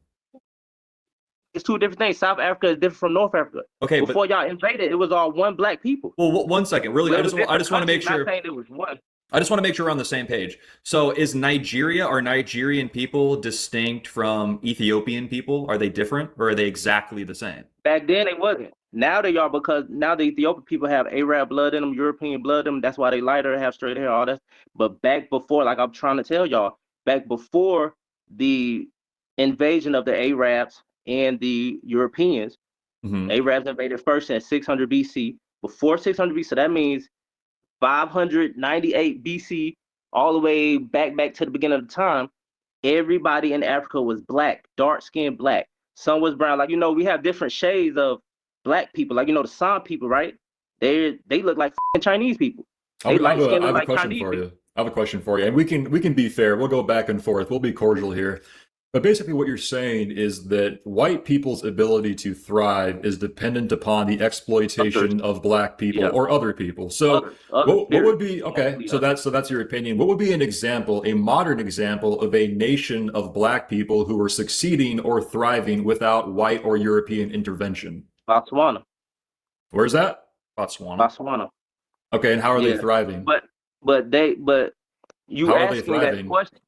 It's two different things. South Africa is different from North Africa. Okay, Before y'all invaded, it was all one black people. Well, one second, really, I just want to make sure. Not saying it was one. I just want to make sure we're on the same page. So is Nigeria, are Nigerian people distinct from Ethiopian people? Are they different or are they exactly the same? Back then they wasn't. Now they are, because now the Ethiopian people have Arab blood in them, European blood in them. That's why they lighter, have straight hair, all that. But back before, like I'm trying to tell y'all, back before the invasion of the Arabs and the Europeans, Arabs invaded first in 600 BC. Before 600 BC, so that means 598 BC, all the way back to the beginning of the time, everybody in Africa was black, dark-skinned black. Some was brown. Like, you know, we have different shades of black people. Like, you know, the San people, right? They look like Chinese people. I have a question for you. And we can be fair. We'll go back and forth. We'll be cordial here. But basically what you're saying is that white people's ability to thrive is dependent upon the exploitation of black people or other people. So what would be, okay, so that's your opinion. What would be an example, a modern example of a nation of black people who were succeeding or thriving without white or European intervention? Botswana. Where's that? Botswana. Okay, and how are they thriving? But you asked me that question.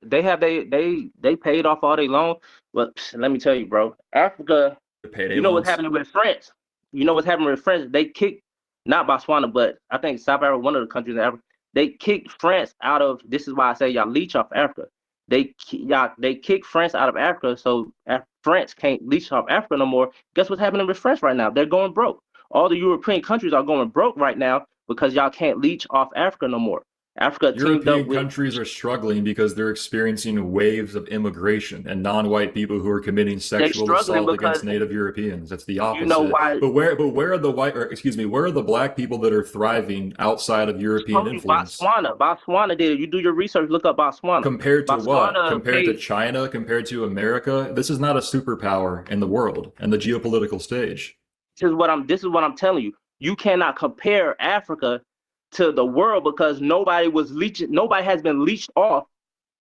They paid off all their loans. But let me tell you, bro, Africa, you know what's happening with France. You know what's happening with France? They kicked, not Botswana, but I think South Africa, one of the countries in Africa, they kicked France out of, this is why I say y'all leech off Africa. They kicked France out of Africa, so France can't leech off Africa no more. Guess what's happening with France right now? They're going broke. All the European countries are going broke right now because y'all can't leech off Africa no more. European countries are struggling because they're experiencing waves of immigration and non-white people who are committing sexual assault against Native Europeans. That's the opposite. You know why? But where are the where are the black people that are thriving outside of European influence? Botswana did it. You do your research, look up Botswana. Compared to what? Compared to China, compared to America? This is not a superpower in the world and the geopolitical stage. This is what I'm telling you. You cannot compare Africa to the world because nobody has been leached off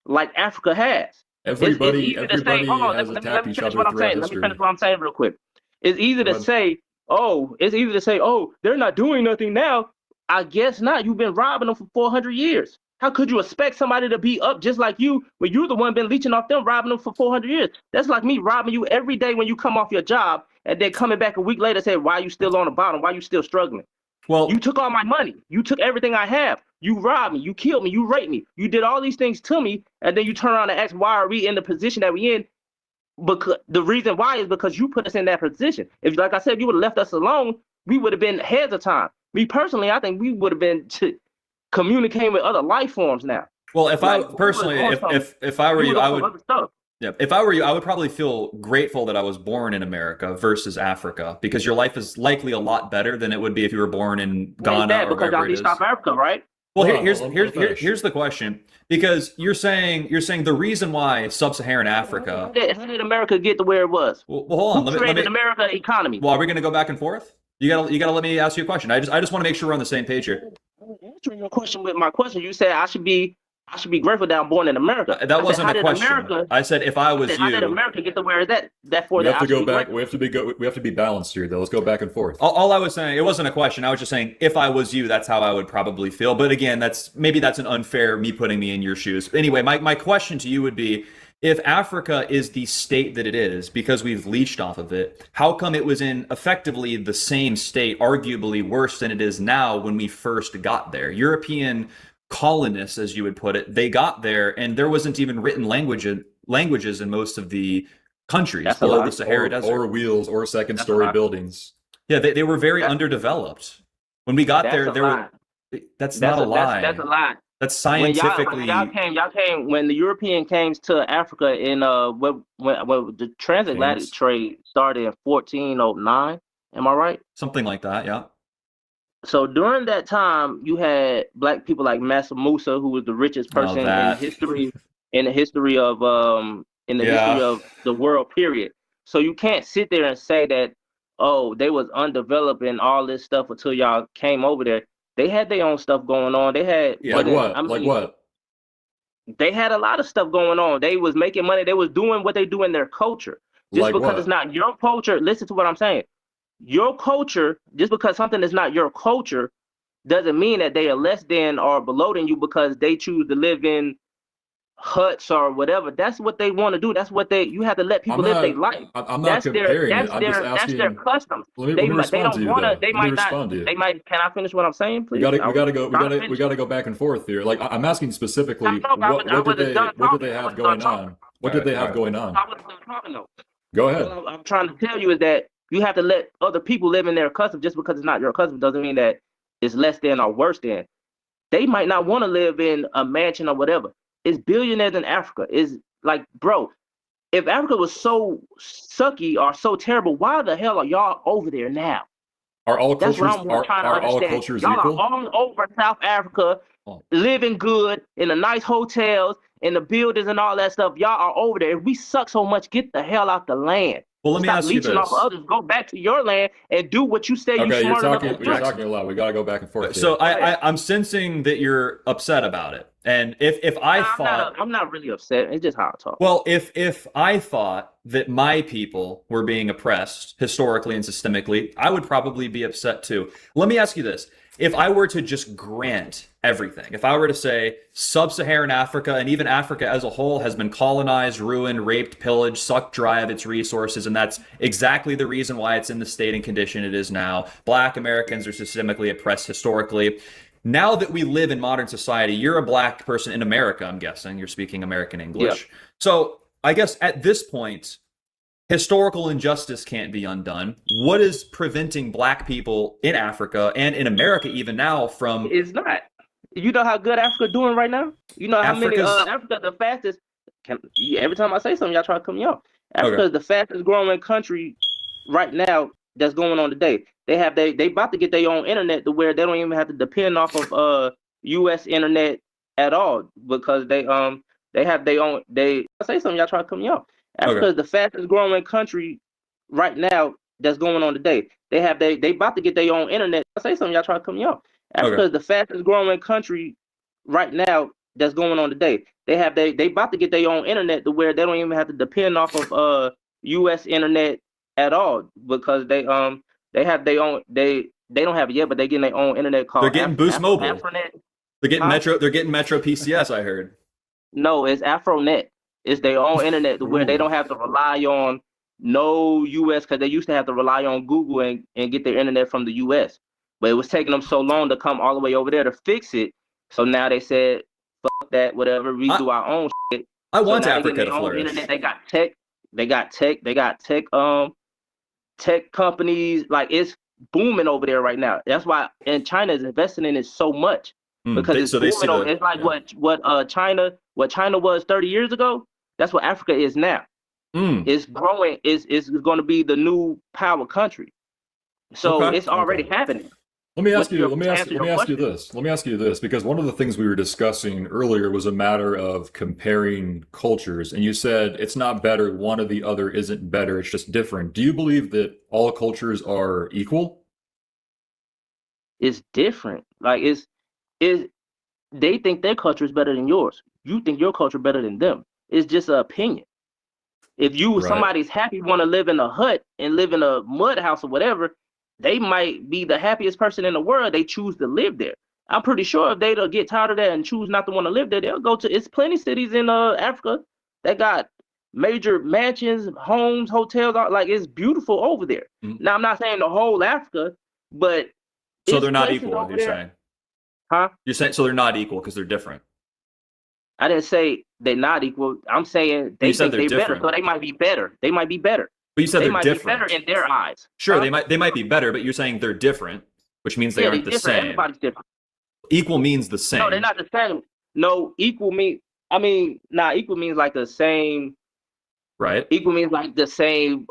like Africa has. Everybody has attacked each other throughout history. Let me finish what I'm saying real quick. It's easy to say, oh, they're not doing nothing now. I guess not. You've been robbing them for 400 years. How could you expect somebody to be up just like you when you're the one been leeching off them, robbing them for 400 years? That's like me robbing you every day when you come off your job and then coming back a week later and say, why are you still on the bottom? Why are you still struggling? Well, you took all my money. You took everything I have. You robbed me. You killed me. You raped me. You did all these things to me. And then you turn around and ask, why are we in the position that we in? Because the reason why is because you put us in that position. If, like I said, if you would have left us alone, we would have been ahead of time. Me personally, I think we would have been communicating with other life forms now. Well, if I were you, I would. Yeah, if I were you, I would probably feel grateful that I was born in America versus Africa because your life is likely a lot better than it would be if you were born in Ghana or wherever it is. South Africa, right? Well, here's the question, because you're saying the reason why sub-Saharan Africa. How did America get to where it was? Well, hold on. Who created America economy? Well, are we going to go back and forth? You gotta let me ask you a question. I just want to make sure we're on the same page here. Answering your question with my question, you said I should be grateful that I'm born in America. That wasn't a question. I said if I was you. How did America get to where is that for? We have to go back. We have to be balanced here, though. Let's go back and forth. All I was saying, it wasn't a question. I was just saying if I was you, that's how I would probably feel. But again, that's an unfair me putting me in your shoes. Anyway, my question to you would be, if Africa is the state that it is because we've leached off of it, how come it was in effectively the same state, arguably worse than it is now when we first got there? European colonists, as you would put it, they got there and there wasn't even written languages in most of the countries below the Sahara Desert. Or wheels or second-story buildings. Yeah, they were very underdeveloped. When we got there, that's not a lie. That's a lie. That's scientifically. When y'all came when the European came to Africa in when the transatlantic trade started in 1409. Am I right? Something like that, yeah. So during that time, you had black people like Mansa Musa, who was the richest person in history, in the history of the world. Period. So you can't sit there and say that, oh, they was undeveloped and all this stuff until y'all came over there. They had their own stuff going on. They had what? They had a lot of stuff going on. They was making money. They was doing what they do in their culture. Just because it's not your culture, listen to what I'm saying. Your culture, just because something is not your culture, doesn't mean that they are less than or below than you because they choose to live in huts or whatever. That's what they want to do. That's what you have to let people live their life. I'm not That's comparing their it. I'm just that's asking. their customs. Let me They respond don't to you, want to. though. They Let me might not. respond to you. They might. Can I finish what I'm saying, please? We gotta go back and forth here. Like I'm asking specifically, what did they have going on? What did they have going on? I wasn't done talking though. Go ahead. What I'm trying to tell you is that you have to let other people live in their custom. Just because it's not your custom doesn't mean that it's less than or worse than. They might not want to live in a mansion or whatever. It's billionaires in Africa. Is like, bro, if Africa was so sucky or so terrible, why the hell are y'all over there now? Are all That's cultures what I'm trying to all understand. cultures Y'all equal? are all over South Africa, living good in the nice hotels, in the buildings and all that stuff. Y'all are over there. If we suck so much, get the hell out the land. Well, let me Stop ask you leeching this. off others. Go back to your land and do what you say you Okay, smart enough to do. you're talking a lot. We gotta go back and forth. So here. I'm sensing that you're upset about it. And if I thought I'm not really upset. It's just how I talk. Well, if I thought that my people were being oppressed historically and systemically, I would probably be upset too. Let me ask you this. If I were to just grant everything, if I were to say sub-Saharan Africa and even Africa as a whole has been colonized, ruined, raped, pillaged, sucked dry of its resources, and that's exactly the reason why it's in the state and condition it is now. Black Americans are systemically oppressed historically. Now that we live in modern society, you're a black person in America, I'm guessing. You're speaking American English. Yeah. So I guess at this point, historical injustice can't be undone. What is preventing black people in Africa and in America even now from... It's not. You know how good Africa doing right now? You know how many Africa the fastest every time I say something, y'all try to cut me off. Africa is the fastest growing country right now that's going on today. They about to get their own internet to where they don't even have to depend off of US internet at all because they have their own I say something, y'all try to cut me off. Africa is the fastest growing country right now that's going on today. They about to get their own internet. I say something, y'all try to cut me off. Africa is the fastest growing country right now that's going on today. They about to get their own internet to where they don't even have to depend off of US internet at all because they have their own they don't have it yet, but they're getting their own internet called They're getting Boost Mobile. Afronet. They're getting Metro PCS, I heard. No, it's Afronet. It's their own internet to where they don't have to rely on no US because they used to have to rely on Google and get their internet from the US. But it was taking them so long to come all the way over there to fix it. So now they said, fuck that, whatever, we do our own shit. I want so Africa to flourish. Internet. They got tech companies. Like it's booming over there right now. That's why and China is investing in it so much. Because it's booming over. It's like what China was 30 years ago. That's what Africa is now. It's growing. It's going to be the new power country. So it's already happening. Let me ask you this, because one of the things we were discussing earlier was a matter of comparing cultures, and you said it's not better, one or the other isn't better, it's just different. Do you believe that all cultures are equal? It's different. Like they think their culture is better than yours. You think your culture better than them. It's just an opinion. If somebody's happy, want to live in a hut and live in a mud house or whatever, they might be the happiest person in the world. They choose to live there. I'm pretty sure if they get tired of that and choose not to want to live there, they'll go to. It's plenty cities in Africa that got major mansions, homes, hotels. Like it's beautiful over there. Now I'm not saying the whole Africa, but so they're not equal. You're saying, huh? You're saying so they're not equal because they're different. I didn't say they're not equal. I'm saying they think they're better, so they might be better. They might be better. But you said they might different. be better in their eyes. Sure, they might be better, but you're saying they're different, which means they aren't the same. Everybody's different. Equal means the same. No, they're not the same. No, equal means equal means like the same. Right. Equal means like the same.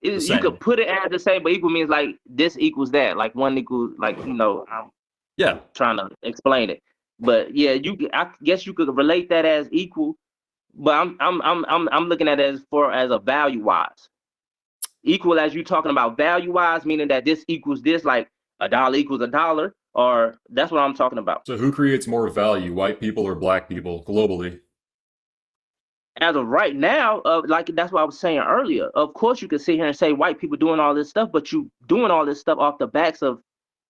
You could put it as the same, but equal means like this equals that. Like one equals like I'm trying to explain it. But yeah, I guess you could relate that as equal. But I'm looking at it as a value wise. Equal as you talking about value wise, meaning that this equals this, like $1 equals $1, or that's what I'm talking about. So who creates more value, white people or black people globally? As of right now, like that's what I was saying earlier. Of course, you can sit here and say white people doing all this stuff, but you doing all this stuff off the backs of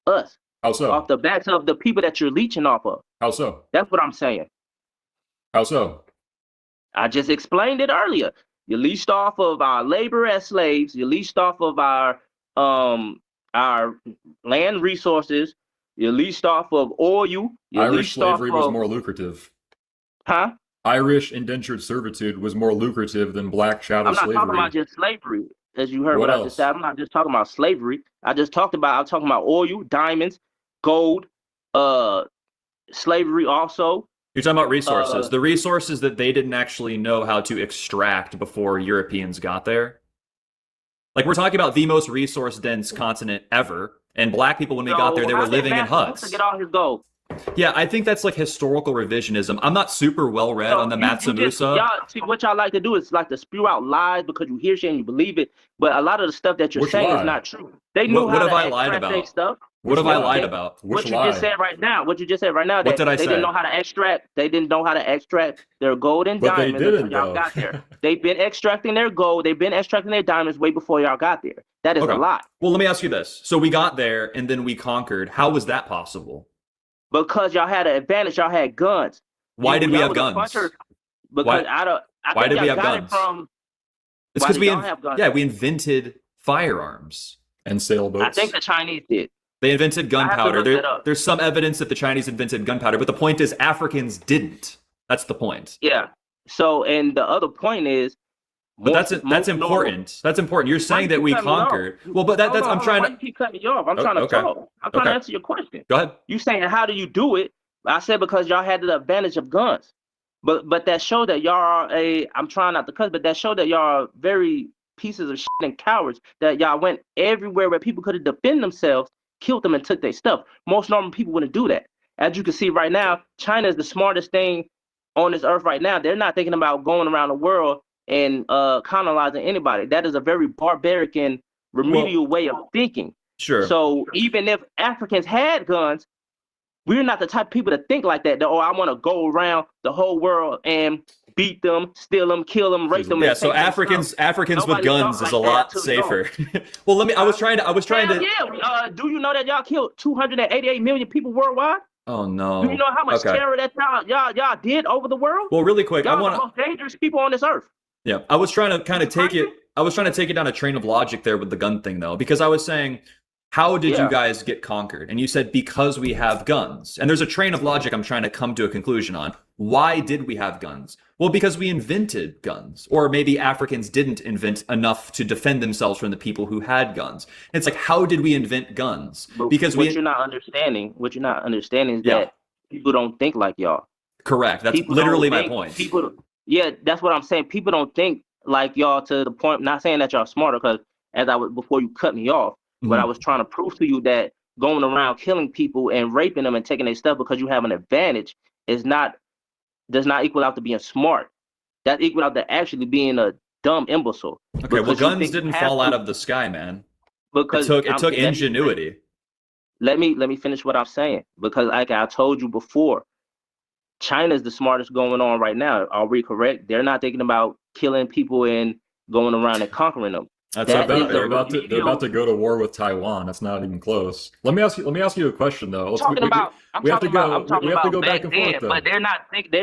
us. How so? Off the backs of the people that you're leeching off of. How so? That's what I'm saying. How so? I just explained it earlier. You leased off of our labor as slaves. You leased off of our land resources. You leased off of oil. You Irish leased slavery off was of, more lucrative. Huh? Irish indentured servitude was more lucrative than black chattel I'm not slavery. talking about just slavery, as you heard What what I else? just said. I'm not just talking about slavery. I'm talking about oil, diamonds, gold, slavery also. You're talking about resources. The resources that they didn't actually know how to extract before Europeans got there. Like, we're talking about the most resource-dense continent ever. And black people, when we got there, they were living in huts. To get all his gold. Yeah, I think that's like historical revisionism. I'm not super well read on the Mansa Musa. Y'all, see, what y'all like to do is like to spew out lies because you hear shit and you believe it. But a lot of the stuff that you're Which saying lie? is not true. They knew What how have to I lied extract about? their stuff. What have I lied Okay. about? What Which you lie? just said right now. What you just said right now. What That did I they say? didn't know how to extract. They didn't know how to extract their gold and But they diamonds didn't, until y'all though. got there. They've been extracting their gold. They've been extracting their diamonds way before y'all got there. That is Okay. a lie. Well, let me ask you this. So we got there and then we conquered. How was that possible? Because y'all had an advantage. Y'all had guns. Why did we Y'all have was a guns? puncher. Because Why- I why think did we y'all have got guns? it from. It's Why because did we y'all have guns? we invented firearms. And sailboats. I think the Chinese did. They invented I have to gunpowder. look that up. There's some evidence that the Chinese invented gunpowder, but the point is Africans didn't. That's the point. Yeah. So, and the other point is, But that's important. That's important. You're saying that we conquered. Well, but that's I'm trying Why to. you keep cutting me off? I'm Oh, trying to okay. talk. I'm trying to Okay. answer your question. Go ahead. You saying how do you do it? I said because y'all had the advantage of guns. But that showed that y'all are I'm trying not to cuss, but that showed that y'all are very pieces of shit and cowards, that y'all went everywhere where people could have defended themselves, killed them and took their stuff. Most normal people wouldn't do that. As you can see right now, China is the smartest thing on this earth right now. They're not thinking about going around the world and colonizing anybody. That is a very barbaric and remedial way of thinking. Sure. So even if Africans had guns, we're not the type of people to think like that. Oh, I want to go around the whole world and beat them, steal them, kill them, rape them. Yeah, and so take their Africans stuff. Africans with Nobody guns talk is a like that lot till you go. safer. Well, let me. I was trying to. Hell yeah. Do you know that y'all killed 288 million people worldwide? Oh no. Do you know how much Okay. terror that y'all did over the world? Well, really quick, y'all I want the most dangerous people on this earth. Yeah, I was trying to kind of take it. I was trying to take it down a train of logic there with the gun thing, though, because I was saying, how did you guys get conquered? And you said because we have guns. And there's a train of logic I'm trying to come to a conclusion on. Why did we have guns? Well, because we invented guns, or maybe Africans didn't invent enough to defend themselves from the people who had guns. It's like, how did we invent guns? Because what you're not understanding is that people don't think like y'all. Correct. That's People literally don't my think- point. People, yeah, that's what I'm saying. People don't think like y'all to the point. Not saying that y'all smarter, because as I was before you cut me off, but I was trying to prove to you that going around killing people and raping them and taking their stuff because you have an advantage does not equal out to being smart. That equal out to actually being a dumb imbecile. Okay, well, Because you guns think you didn't have fall to- out of the sky, man. Because it took ingenuity. Let me finish what I'm saying, because like I told you before, China's the smartest going on right now. Are we correct? They're not thinking about killing people and going around and conquering them. They're about to go to war with Taiwan. That's not even close. Let me ask you a question though. We have to go back and forth though. But they're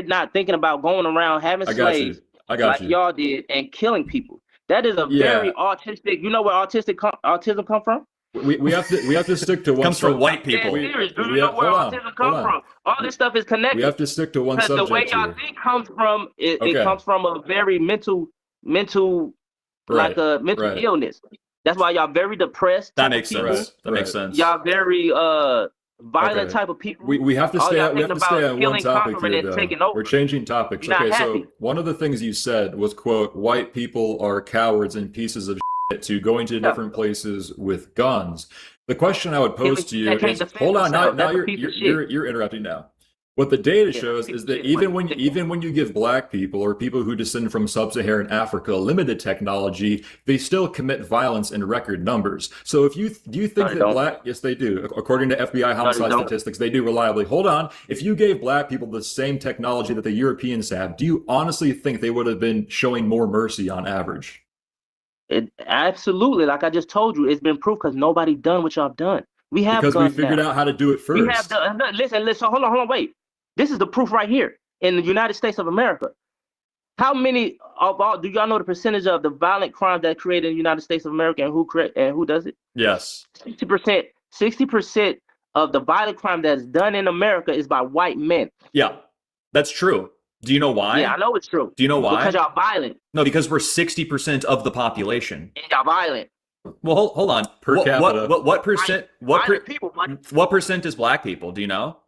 not thinking about going around having I got you. slaves I got like you. y'all did and killing people. That is a very autistic. You know where autism come from? We have to stick to one. Comes from white people. Yeah, serious. Do you know where autism comes from? All this stuff is connected. We have to stick to one Because subject the way y'all here. think comes from it Okay. comes from a very mental like a mental right. illness. That's why y'all very depressed. That type makes of people. sense. That makes sense. Y'all very violent Okay. type of people. We have to All stay y'all on, we have thinking to stay about on one killing, topic conquering, here and though. taking over. We're changing topics. You're not Okay, so happy. one of the things you said was, quote, white people are cowards and pieces of shit to going to different places with guns. The question I would pose to you They can't is, defend hold on, now, themselves. now That's a piece of shit. you're interrupting now. What the data shows is that even when you give black people or people who descend from sub-Saharan Africa limited technology, they still commit violence in record numbers. So do you think No, they that don't. yes, they do. According to FBI homicide don't. statistics, they do reliably. Hold on. If you gave black people the same technology that the Europeans have, do you honestly think they would have been showing more mercy on average? Absolutely, like I just told you, it's been proof because nobody done what y'all done. We have Because we guns figured now. out how to do it first. We have the listen. Hold on, wait. This is the proof right here in the United States of America. How many of all do y'all know the percentage of the violent crimes that created in the United States of America and who does it? Yes. 60%. 60% of the violent crime that's done in America is by white men. Yeah, that's true. Do you know why? Yeah, I know it's true. Do you know why? Because y'all violent. No, because we're 60% of the population. And y'all violent. Well, hold on. Per capita. What percent? Violent people. What percent is black people? Do you know?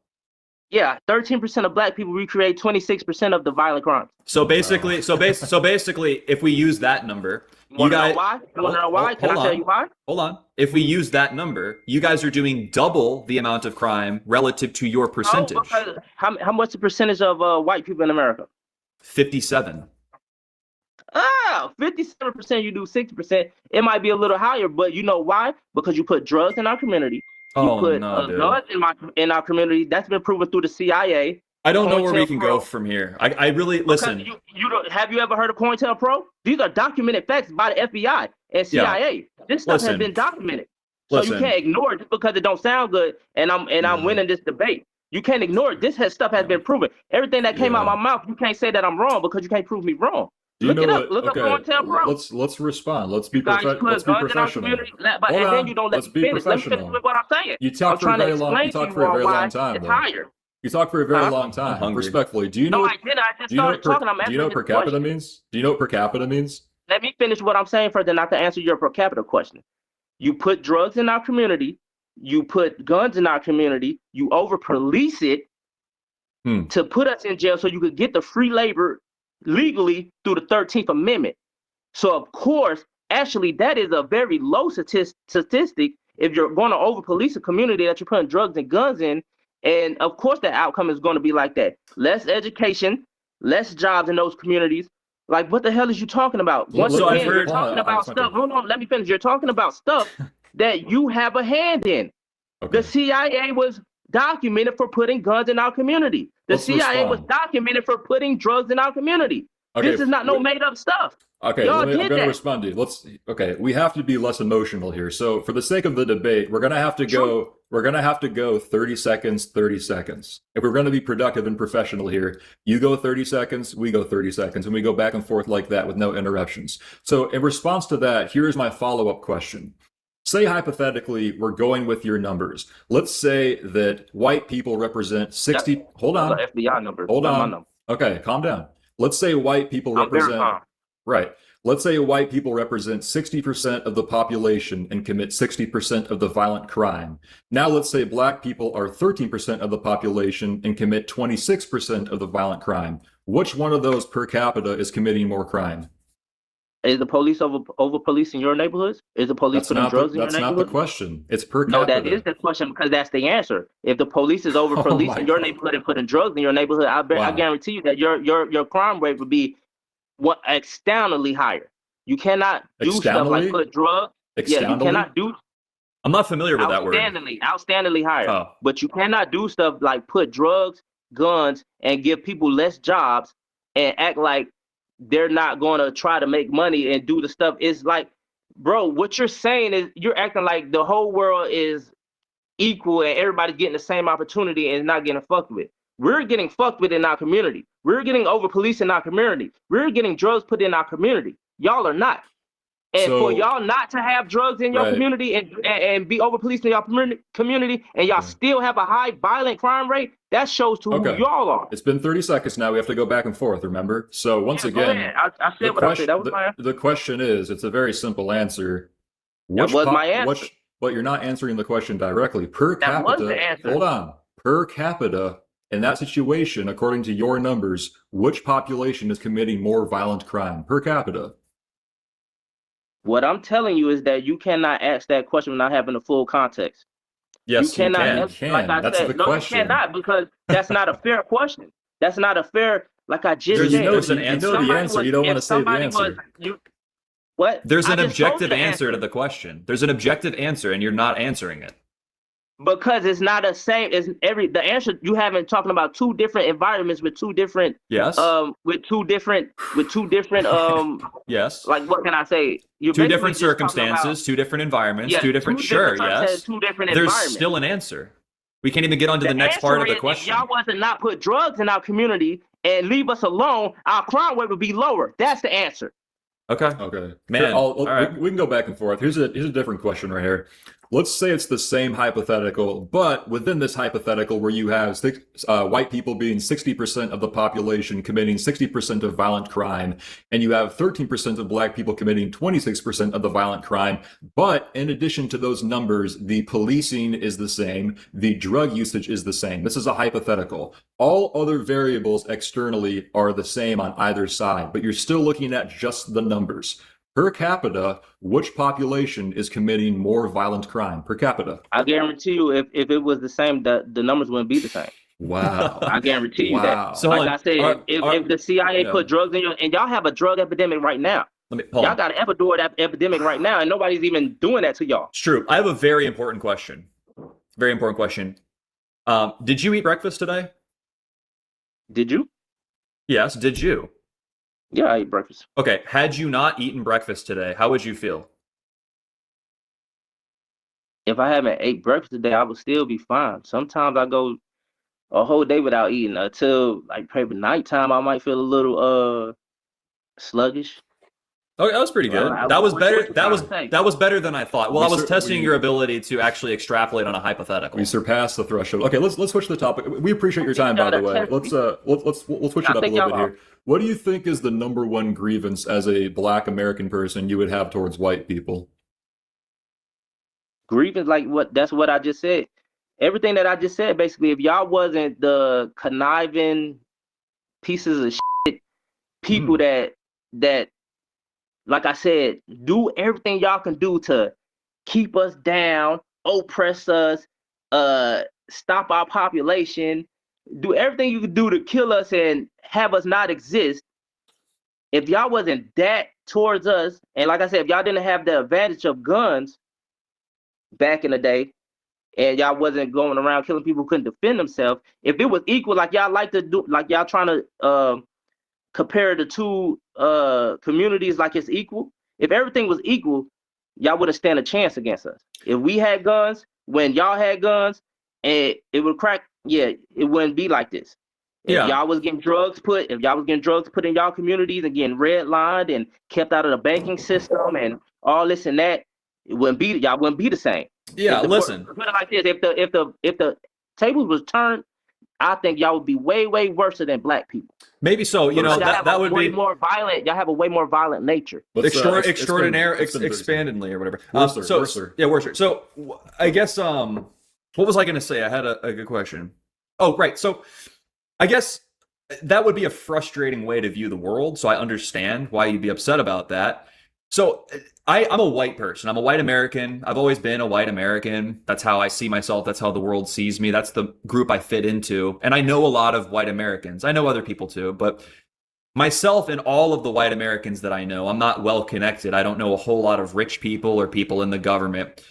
Yeah, 13% of black people recreate 26% of the violent crimes. So basically, so basically, if we use that number, You guys. Know why? You want to know why? Can I tell you why? Hold on. If we use that number, you guys are doing double the amount of crime relative to your percentage. No, because how much the percentage of white people in America? 57. 57%. You do 60%. It might be a little higher, but you know why? Because you put drugs in our community. You put guns in our community. That's been proven through the CIA. I don't know where we can go from here. I really listen. You don't have you ever heard of COINTELPRO? These are documented facts by the FBI and CIA. This stuff has been documented. So you can't ignore it just because it don't sound good. And I'm winning this debate. You can't ignore it. This stuff has been proven. Everything that came out of my mouth, you can't say that I'm wrong because you can't prove me wrong. Look it up. Look up COINTELPRO. Let's respond. Let's be professional. Let's then you don't let me finish. Let me finish with what I'm saying. You talked for a very long. You talked for a very long time. It's higher. You talked for a very long time. Respectfully, do you know? No, I didn't. I just started talking. Do you know what per capita means? Do you know what per capita means? Let me finish what I'm saying first, then I can answer your per capita question. You put drugs in our community. You put guns in our community. You over police it to put us in jail so you could get the free labor legally through the 13th Amendment. So of course, actually, that is a very low statistic if you're going to over police a community that you're putting drugs and guns in. And of course, the outcome is going to be like that. Less education, less jobs in those communities. Like, what the hell is you talking about? Once again, you're talking about stuff. Hold on, let me finish. You're talking about stuff that you have a hand in. The CIA was documented for putting guns in our community. The CIA was documented for putting drugs in our community. This is not no made up stuff. Okay, I'm going to respond to you. We have to be less emotional here. So for the sake of the debate, we're going to have to go. We're going to have to go 30 seconds, 30 seconds. If we're going to be productive and professional here, you go 30 seconds, we go 30 seconds, and we go back and forth like that with no interruptions. So in response to that, here's my follow-up question. Say hypothetically, we're going with your numbers. Let's say that white people represent 60. Hold on. FBI numbers. Hold on. Okay, calm down. Let's say white people represent. Right. Let's say white people represent 60% of the population and commit 60% of the violent crime. Now let's say black people are 13% of the population and commit 26% of the violent crime. Which one of those per capita is committing more crime? Is the police over policing your neighborhoods? Is the police putting drugs in your neighborhood? That's not the question. It's per capita. No, that is the question because that's the answer. If the police is over policing your neighborhood and putting drugs in your neighborhood, I guarantee you that your crime rate would be astoundingly higher. You cannot do stuff like put drugs. Yeah, you cannot do. I'm not familiar with that word. Outstandingly higher. But you cannot do stuff like put drugs, guns, and give people less jobs and act like they're not going to try to make money and do the stuff. It's like, bro, what you're saying is you're acting like the whole world is equal and everybody's getting the same opportunity and not getting fucked with. We're getting fucked with in our community. We're getting over police in our community. We're getting drugs put in our community. Y'all are not. And for y'all not to have drugs in your community and be over policed in your community and y'all still have a high violent crime rate, that shows to who y'all are. It's been 30 seconds now. We have to go back and forth, remember? So once again, I said what I said. That was my answer. The question is, it's a very simple answer. That was my answer. But you're not answering the question directly. Per capita. That was the answer. Hold on. Per capita, in that situation, according to your numbers, which population is committing more violent crime per capita? What I'm telling you is that you cannot ask that question without having the full context. Yes, you cannot. Like I said, the question. You cannot because that's not a fair question. That's not a fair. Like I just said, you know the answer. You don't want to say the answer. What? There's an objective answer to the question. There's an objective answer, and you're not answering it. Because it's not the same. It's the answer you haven't talking about two different environments with two different Yes. with two different Yes. like what can I say? You're Two basically different just talking circumstances, about- two different environments, Yeah, two different. Sure. Yes. Two different There's environments. still an answer. We can't even get on to the next part of the answer is, question. If y'all wasn't not put drugs in our community and leave us alone, our crime rate would be lower. That's the answer. Okay. Man, Here, all right. we can go back and forth. Here's a different question right here. Let's say it's the same hypothetical, but within this hypothetical where you have white people being 60% of the population committing 60% of violent crime, and you have 13% of black people committing 26% of the violent crime, but in addition to those numbers, the policing is the same, the drug usage is the same. This is a hypothetical. All other variables externally are the same on either side, but you're still looking at just the numbers. Per capita, which population is committing more violent crime per capita? I guarantee you, if it was the same, the numbers wouldn't be the same. Wow. I guarantee you that. So like I said, if the CIA yeah. put drugs in you, and y'all have a drug epidemic right now. Y'all got an epidemic right now, and nobody's even doing that to y'all. It's true. I have a very important question. Very important question. Did you eat breakfast today? Did you? Yes. Did you? Yeah, I ate breakfast. Okay. Had you not eaten breakfast today, how would you feel? If I haven't ate breakfast today, I would still be fine. Sometimes I go a whole day without eating until like probably nighttime. I might feel a little sluggish. Okay, that was pretty good. That was better. That was better than I thought. Well, I was testing your ability to actually extrapolate on a hypothetical. We surpassed the threshold. Okay, let's switch the topic. We appreciate your time, by the way. Let's switch it up a little bit here. What do you think is the number one grievance as a Black American person you would have towards white people? Grievance, like what? That's what I just said. Everything that I just said, basically, if y'all wasn't the conniving pieces of shit people that, like I said, do everything y'all can do to keep us down, oppress us, stop our population, do everything you can do to kill us and have us not exist. If y'all wasn't that towards us, and like I said, if y'all didn't have the advantage of guns back in the day, and y'all wasn't going around killing people who couldn't defend themselves, if it was equal, like y'all like to do, like y'all trying to compare the two communities like it's equal. If everything was equal, y'all wouldn't stand a chance against us. If we had guns, when y'all had guns, and it would crack, yeah, it wouldn't be like this. If y'all was getting drugs put in y'all communities and getting redlined and kept out of the banking system and all this and that, y'all wouldn't be the same. Yeah, listen. Put it like this: if the tables was turned, I think y'all would be way worse than Black people. Maybe so. You know, that would be more violent. Y'all have a way more violent nature. Extraordinary, expandingly, or whatever. Worser. Yeah, worser. So I guess what was I going to say? I had a good question. Oh, right. So I guess that would be a frustrating way to view the world. So I understand why you'd be upset about that. So I'm a white person. I'm a white American. I've always been a white American. That's how I see myself. That's how the world sees me. That's the group I fit into. And I know a lot of white Americans. I know other people too, but myself and all of the white Americans that I know, I'm not well connected. I don't know a whole lot of rich people or people in the government.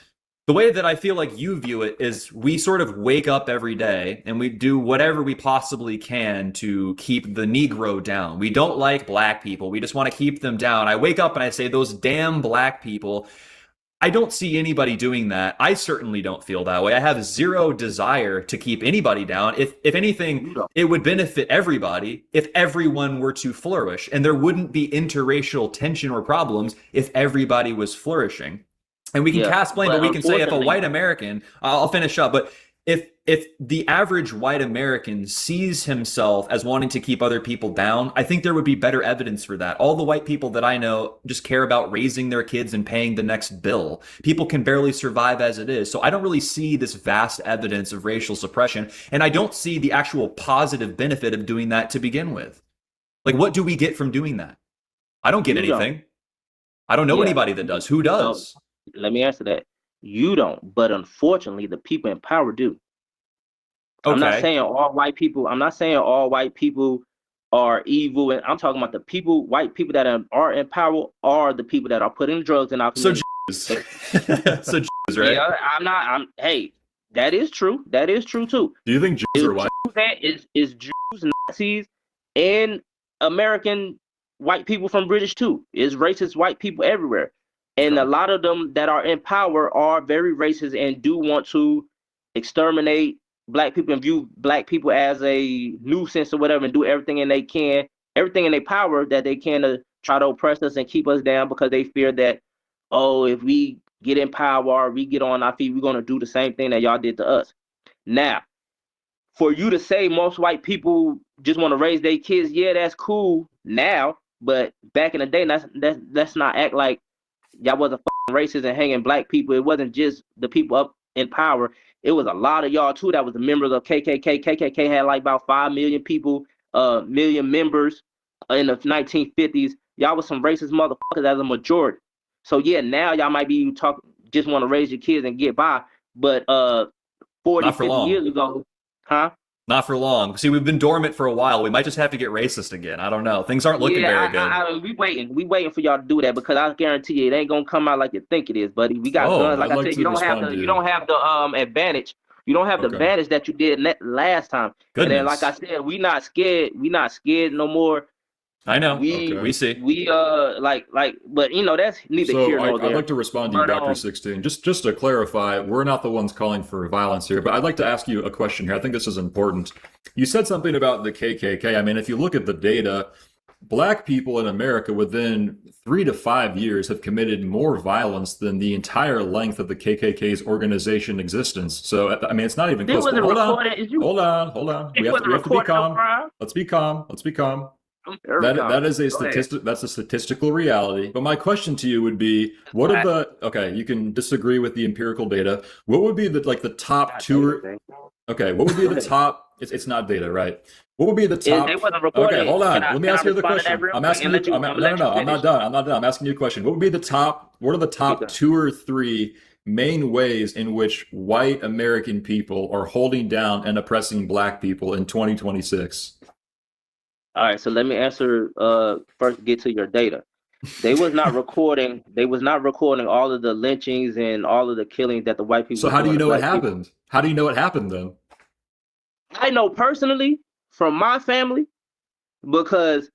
The way that I feel like you view it is we sort of wake up every day and we do whatever we possibly can to keep the Negro down. We don't like Black people. We just want to keep them down. I wake up and I say, those damn Black people. I don't see anybody doing that. I certainly don't feel that way. I have zero desire to keep anybody down. If anything, it would benefit everybody if everyone were to flourish. And there wouldn't be interracial tension or problems if everybody was flourishing. And we can cast blame, but we can say if a white American, I'll finish up, but if the average white American sees himself as wanting to keep other people down, I think there would be better evidence for that. All the white people that I know just care about raising their kids and paying the next bill. People can barely survive as it is. So I don't really see this vast evidence of racial suppression. And I don't see the actual positive benefit of doing that to begin with. Like, what do we get from doing that? I don't get anything. I don't know anybody that does. Who does? Let me answer that. You don't, but unfortunately, the people in power do. Okay. I'm not saying all white people are evil, and I'm talking about the people, white people that are in power are the people that are putting drugs in our community. So Jews, right? Yeah, hey, That is true. That is true too. Do you think Jews are white? Is Jews, Nazis, and American white people from British too. Is racist white people everywhere. And a lot of them that are in power are very racist and do want to exterminate black people and view black people as a nuisance or whatever, and do everything in their power that they can to try to oppress us and keep us down, because they fear that, oh, if we get in power or we get on our feet, we're going to do the same thing that y'all did to us. Now, for you to say most white people just want to raise their kids, yeah, that's cool now, but back in the day, let's not act like y'all wasn't racist and hanging black people. It wasn't just the people up in power. It was a lot of y'all too that was the members of KKK. KKK had like about 5 million people, million members in the 1950s. Y'all was some racist motherfuckers as a majority. So yeah, now y'all might be just want to raise your kids and get by, but 40, 50 years ago, huh? Not for long. See, we've been dormant for a while. We might just have to get racist again. I don't know. Things aren't looking very good. We waiting for y'all to do that, because I guarantee you it ain't gonna come out like you think it is, buddy. We got guns. Like I said, you don't have the advantage. You don't have the advantage that you did last time. Goodness. And then, like I said, we not scared. We not scared no more. I know. We see. But you know, that's neither here nor there. I'd like to respond to you, Dr. 16. Just to clarify, we're not the ones calling for violence here, but I'd like to ask you a question here. I think this is important. You said something about the KKK. I mean, if you look at the data, black people in America within 3 to 5 years have committed more violence than the entire length of the KKK's organization existence. So, I mean, it's not even close. Hold on. We have to be calm. Let's be calm. That is a statistic. That's a statistical reality. But my question to you would be, what are the? Okay, you can disagree with the empirical data. What would be the top two? Okay, what would be the top? It's not data, right? What would be the top? Okay, hold on. Let me ask you the question. I'm asking you. No. I'm not done. I'm asking you a question. What would be the top? What are the top 2 or 3 main ways in which white American people are holding down and oppressing black people in 2026? All right, so let me answer. First, get to your data. They was not recording. They was not recording all of the lynchings and all of the killings that the white people. So how do you know it happened? How do you know it happened then? I know personally from my family, because.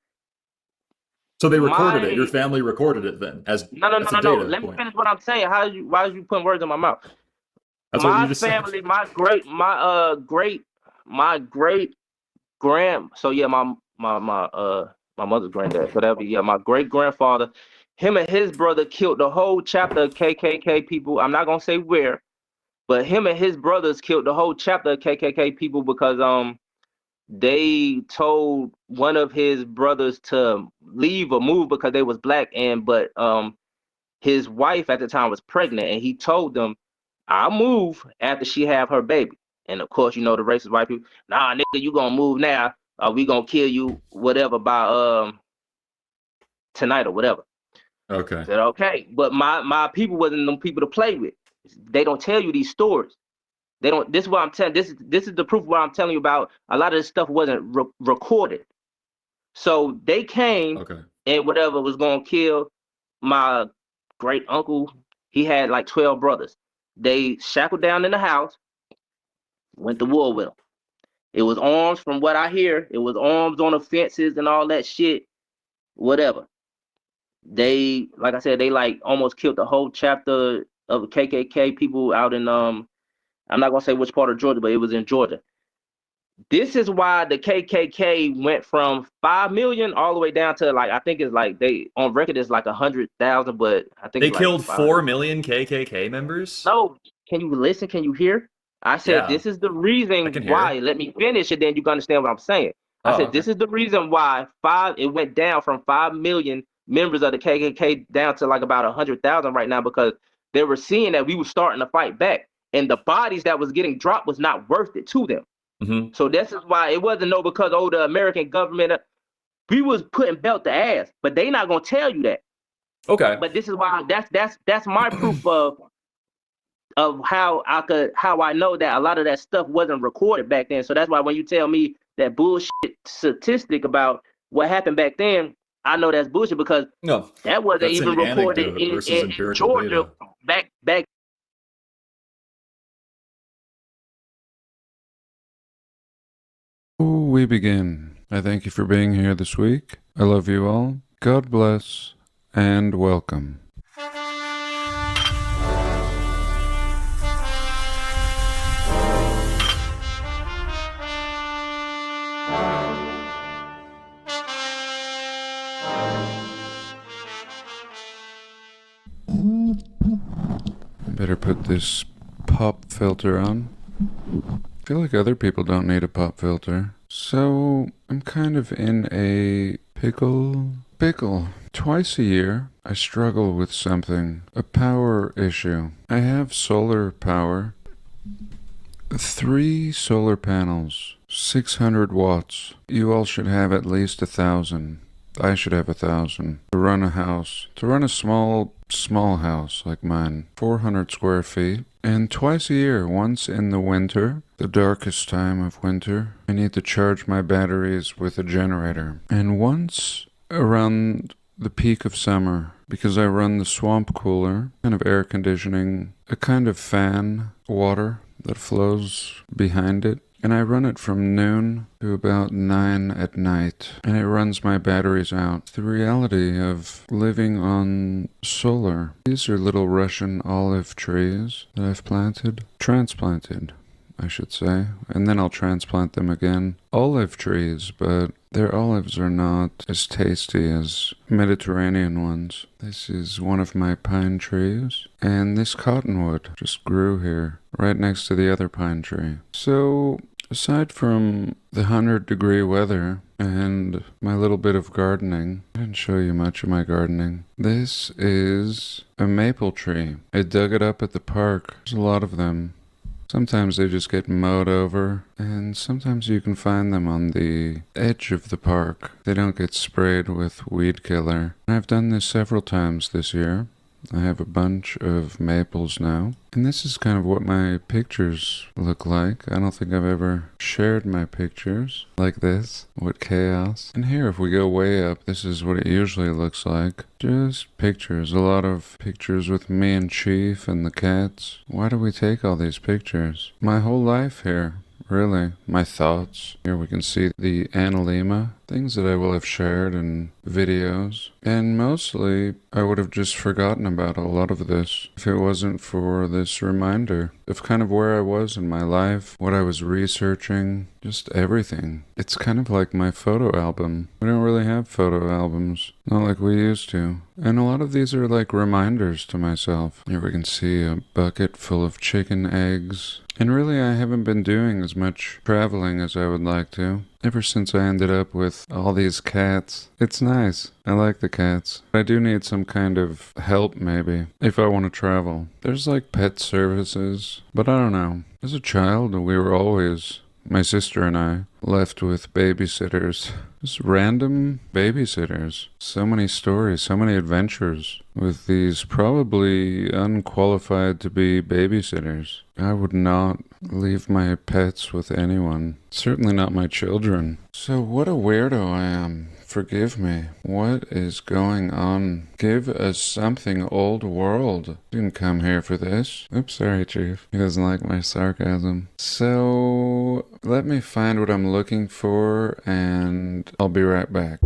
So they recorded it. Your family recorded it then, as no. Let me finish what I'm saying. Why are you putting words in my mouth? That's my what you just family, said. my great grand. So yeah, my mother's granddad, whatever. Yeah, my great grandfather, him and his brother killed the whole chapter of KKK people. I'm not gonna say where, but him and his brothers killed the whole chapter of KKK people because they told one of his brothers to leave or move because they was black, but his wife at the time was pregnant, and he told them, "I'll move after she have her baby." And of course, you know the racist white people, "Nah, nigga, you gonna move now? We gonna kill you, whatever, by tonight or whatever." Okay. I said, okay, but my people wasn't them people to play with. They don't tell you these stories. They don't. This is what I'm telling. This is the proof of what I'm telling you about. A lot of this stuff wasn't recorded. So they came and whatever was gonna kill my great uncle. He had like 12 brothers. They shackled down in the house, went to war with them. It was arms, from what I hear. It was arms on the fences and all that shit, whatever. They, like I said, they like almost killed the whole chapter of KKK people out in, I'm not gonna say which part of Georgia, but it was in Georgia. This is why the KKK went from 5 million all the way down to like, I think it's like they, on record it's like 100,000, but I think they it's killed like 4 million KKK members? No, can you listen? Can you hear? I said, this is the reason why. Let me finish and then you can understand what I'm saying. I said, this is the reason why it went down from 5 million members of the KKK down to like about 100,000 right now, because they were seeing that we were starting to fight back, and the bodies that was getting dropped was not worth it to them. Mm-hmm. So this is why it wasn't because the American government, we was putting belt to ass, but they not gonna tell you that. Okay. But this is why that's my proof of how I know that a lot of that stuff wasn't recorded back then. So that's why when you tell me that bullshit statistic about what happened back then, I know that's bullshit, because that wasn't even recorded in Georgia back we begin. I thank you for being here this week. I love you all. God bless and welcome. Better put this pop filter on. I feel like other people don't need a pop filter. So I'm kind of in a pickle. Twice a year, I struggle with something, a power issue. I have solar power, 3 solar panels, 600 watts. You all should have at least 1,000. I should have 1,000 to run a house, to run a small house like mine, 400 square feet. And twice a year, once in the winter, the darkest time of winter, I need to charge my batteries with a generator. And once around the peak of summer, because I run the swamp cooler, kind of air conditioning, a kind of fan, water that flows behind it. And I run it from noon to about 9 at night, and it runs my batteries out. The reality of living on solar. These are little Russian olive trees that I've transplanted, I should say, and then I'll transplant them again. Olive trees, but their olives are not as tasty as Mediterranean ones. This is one of my pine trees, and this cottonwood just grew here, right next to the other pine tree. So, aside from the 100-degree weather and my little bit of gardening, I didn't show you much of my gardening. This is a maple tree. I dug it up at the park. There's a lot of them. Sometimes they just get mowed over, and sometimes you can find them on the edge of the park. They don't get sprayed with weed killer. I've done this several times this year. I have a bunch of maples now. And this is kind of what my pictures look like. I don't think I've ever shared my pictures like this. What chaos. And here, if we go way up, this is what it usually looks like. Just pictures. A lot of pictures with me and Chief and the cats. Why do we take all these pictures? My whole life here. Really, my thoughts. Here we can see the analema, things that I will have shared in videos. And mostly, I would have just forgotten about a lot of this if it wasn't for this reminder of kind of where I was in my life, what I was researching, just everything. It's kind of like my photo album. We don't really have photo albums, not like we used to. And a lot of these are like reminders to myself. Here we can see a bucket full of chicken eggs. And really, I haven't been doing as much traveling as I would like to. Ever since I ended up with all these cats. It's nice. I like the cats. I do need some kind of help, maybe, if I want to travel. There's like pet services, but I don't know. As a child, we were always, my sister and I, left with babysitters. Just random babysitters. So many stories, so many adventures with these probably unqualified to be babysitters. I would not leave my pets with anyone. Certainly not my children. So what a weirdo I am. Forgive me. What is going on? Give us something, old world. Didn't come here for this. Oops, sorry, Chief. He doesn't like my sarcasm. So, let me find what I'm looking for, and I'll be right back.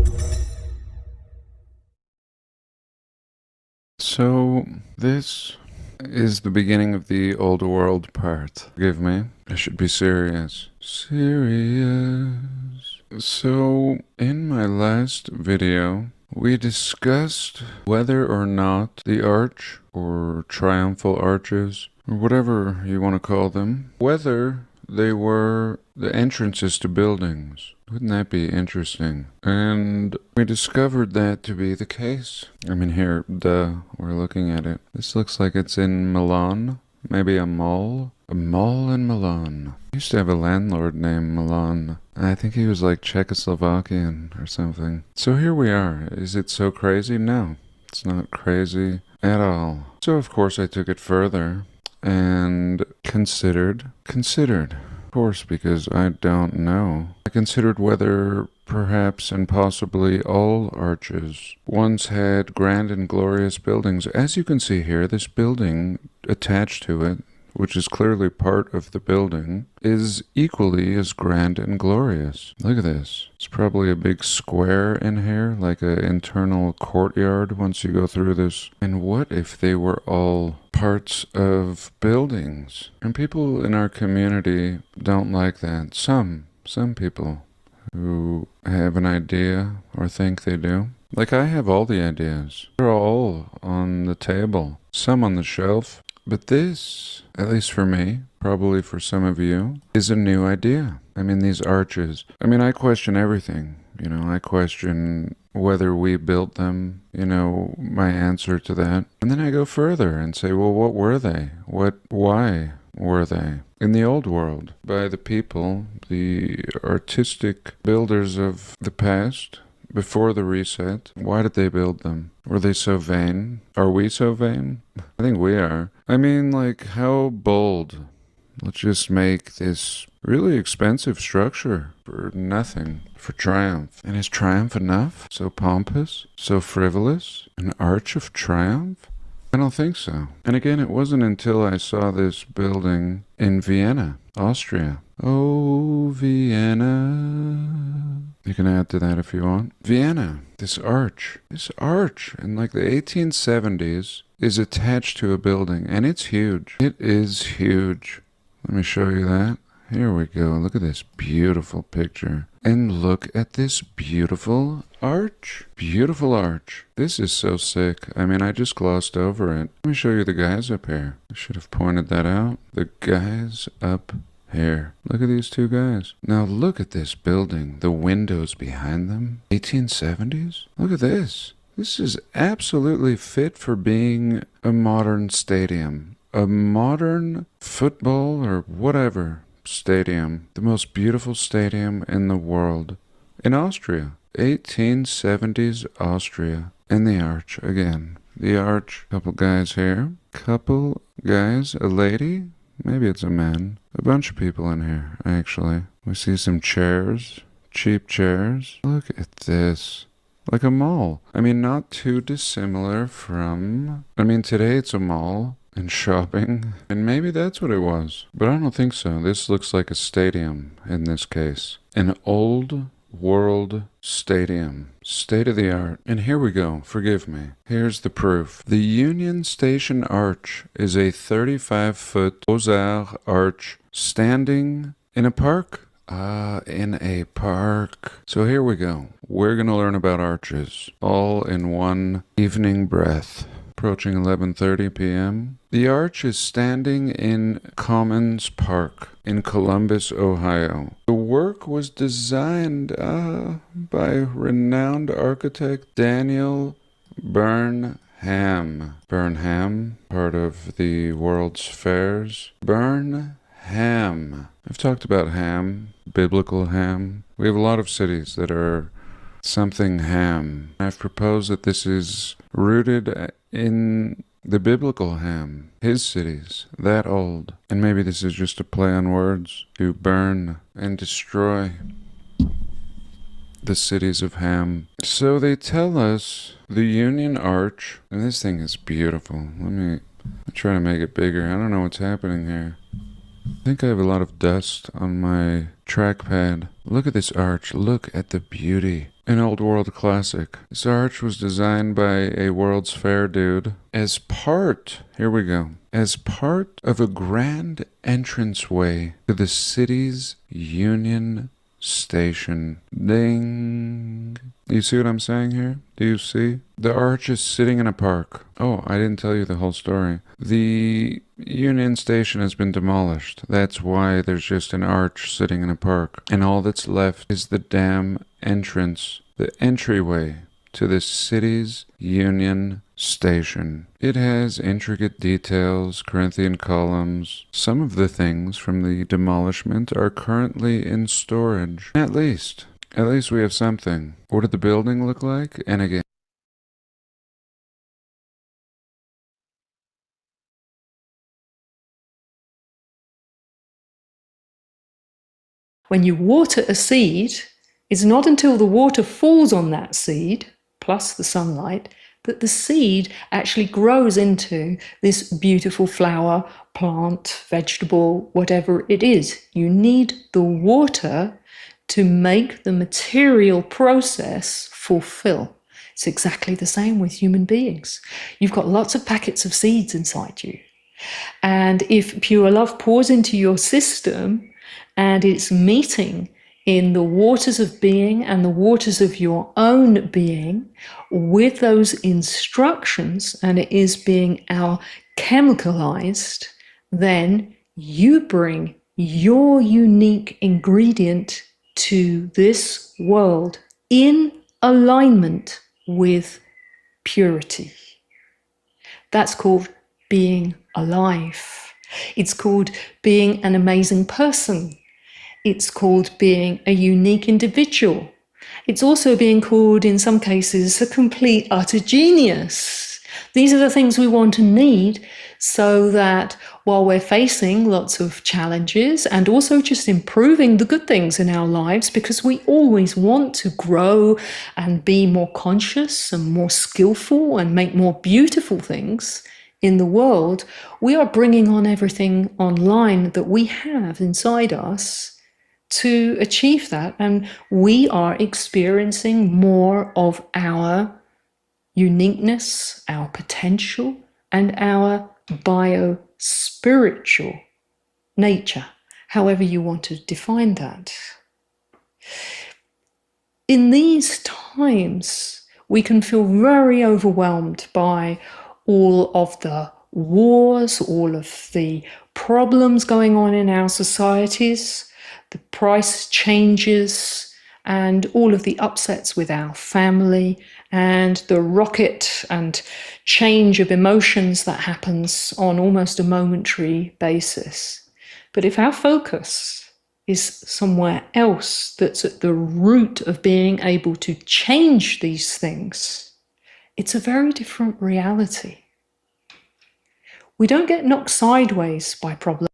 So, this is the beginning of the old world part. Forgive me. I should be serious. Serious. So, in my last video, we discussed whether or not the arch, or triumphal arches, or whatever you want to call them, whether they were the entrances to buildings. Wouldn't that be interesting? And we discovered that to be the case. I mean, here, we're looking at it. This looks like it's in Milan. Maybe a mall? A mall in Milan. I used to have a landlord named Milan. I think he was like Czechoslovakian or something. So here we are. Is it so crazy? No, it's not crazy at all. So of course I took it further and considered, of course, because I don't know. I considered whether perhaps and possibly all arches once had grand and glorious buildings. As you can see here, this building attached to it, which is clearly part of the building, is equally as grand and glorious. Look at this. It's probably a big square in here, like an internal courtyard once you go through this. And what if they were all parts of buildings? And people in our community don't like that. Some people who have an idea or think they do. Like I have all the ideas. They're all on the table, some on the shelf. But this, at least for me, probably for some of you, is a new idea. I mean, these arches. I mean, I question everything. You know, I question whether we built them, you know, my answer to that. And then I go further and say, well, what were they? Why were they? In the old world, by the people, the artistic builders of the past, before the reset, why did they build them? Were they so vain? Are we so vain? I think we are. I mean, like, how bold. Let's just make this really expensive structure for nothing, for triumph. And is triumph enough? So pompous? So frivolous? An arch of triumph? I don't think so. And again, it wasn't until I saw this building in Vienna, Austria. Oh, Vienna. You can add to that if you want. Vienna, this arch in like the 1870s is attached to a building, and it's huge. It is huge. Let me show you that. Here we go. Look at this beautiful picture. And look at this beautiful arch. Beautiful arch. This is so sick. I mean, I just glossed over it. Let me show you the guys up here. I should have pointed that out. The guys up here. Look at these two guys. Now look at this building. The windows behind them. 1870s? Look at this. This is absolutely fit for being a modern stadium. A modern football or whatever stadium. The most beautiful stadium in the world. In Austria. 1870s Austria. And the arch again. The arch. Couple guys here. Couple guys. A lady. Maybe it's a man. A bunch of people in here, actually. We see some chairs. Cheap chairs. Look at this. Like a mall. I mean, not too dissimilar from... I mean, today it's a mall and shopping. And maybe that's what it was. But I don't think so. This looks like a stadium in this case. An old world stadium. State of the art. And here we go. Forgive me. Here's the proof. The Union Station Arch is a 35-foot Beaux-Arts arch standing in a park. In a park. So here we go. We're going to learn about arches. All in one evening breath. Approaching 11:30 p.m. The arch is standing in Commons Park in Columbus, Ohio. The work was designed by renowned architect Daniel Burnham. Burnham, part of the World's Fairs. Burnham. I've talked about ham, biblical ham. We have a lot of cities that are something ham. I've proposed that this is rooted in the biblical Ham, his cities, that old. And maybe this is just a play on words, to burn and destroy the cities of Ham. So they tell us the Union Arch, and this thing is beautiful. Let me try to make it bigger. I don't know what's happening here. I think I have a lot of dust on my trackpad. Look at this arch. Look at the beauty. An old world classic. This arch was designed by a World's Fair dude as part, here we go, as part of a grand entranceway to the city's Union Station. Ding. You see what I'm saying here? Do you see? The arch is sitting in a park. Oh, I didn't tell you the whole story. The Union Station has been demolished. That's why there's just an arch sitting in a park. And all that's left is the damn entrance, the entryway to the city's Union Station. It has intricate details, Corinthian columns. Some of the things from the demolishment are currently in storage. At least we have something. What did the building look like? And again, when you water a seed, it's not until the water falls on that seed, plus the sunlight, that the seed actually grows into this beautiful flower, plant, vegetable, whatever it is. You need the water to make the material process fulfill. It's exactly the same with human beings. You've got lots of packets of seeds inside you. And if pure love pours into your system and it's meeting in the waters of being and the waters of your own being with those instructions, and it is being alchemicalized, then you bring your unique ingredient to this world in alignment with purity. That's called being alive. It's called being an amazing person. It's called being a unique individual. It's also being called, in some cases, a complete utter genius. These are the things we want to need so that while we're facing lots of challenges and also just improving the good things in our lives, because we always want to grow and be more conscious and more skillful and make more beautiful things in the world, we are bringing on everything online that we have inside us to achieve that. And we are experiencing more of our uniqueness, our potential, and our bio-spiritual nature, however you want to define that. In these times, we can feel very overwhelmed by all of the wars, all of the problems going on in our societies, the price changes, and all of the upsets with our family, and the rocket and change of emotions that happens on almost a momentary basis. But if our focus is somewhere else that's at the root of being able to change these things, it's a very different reality. We don't get knocked sideways by problems.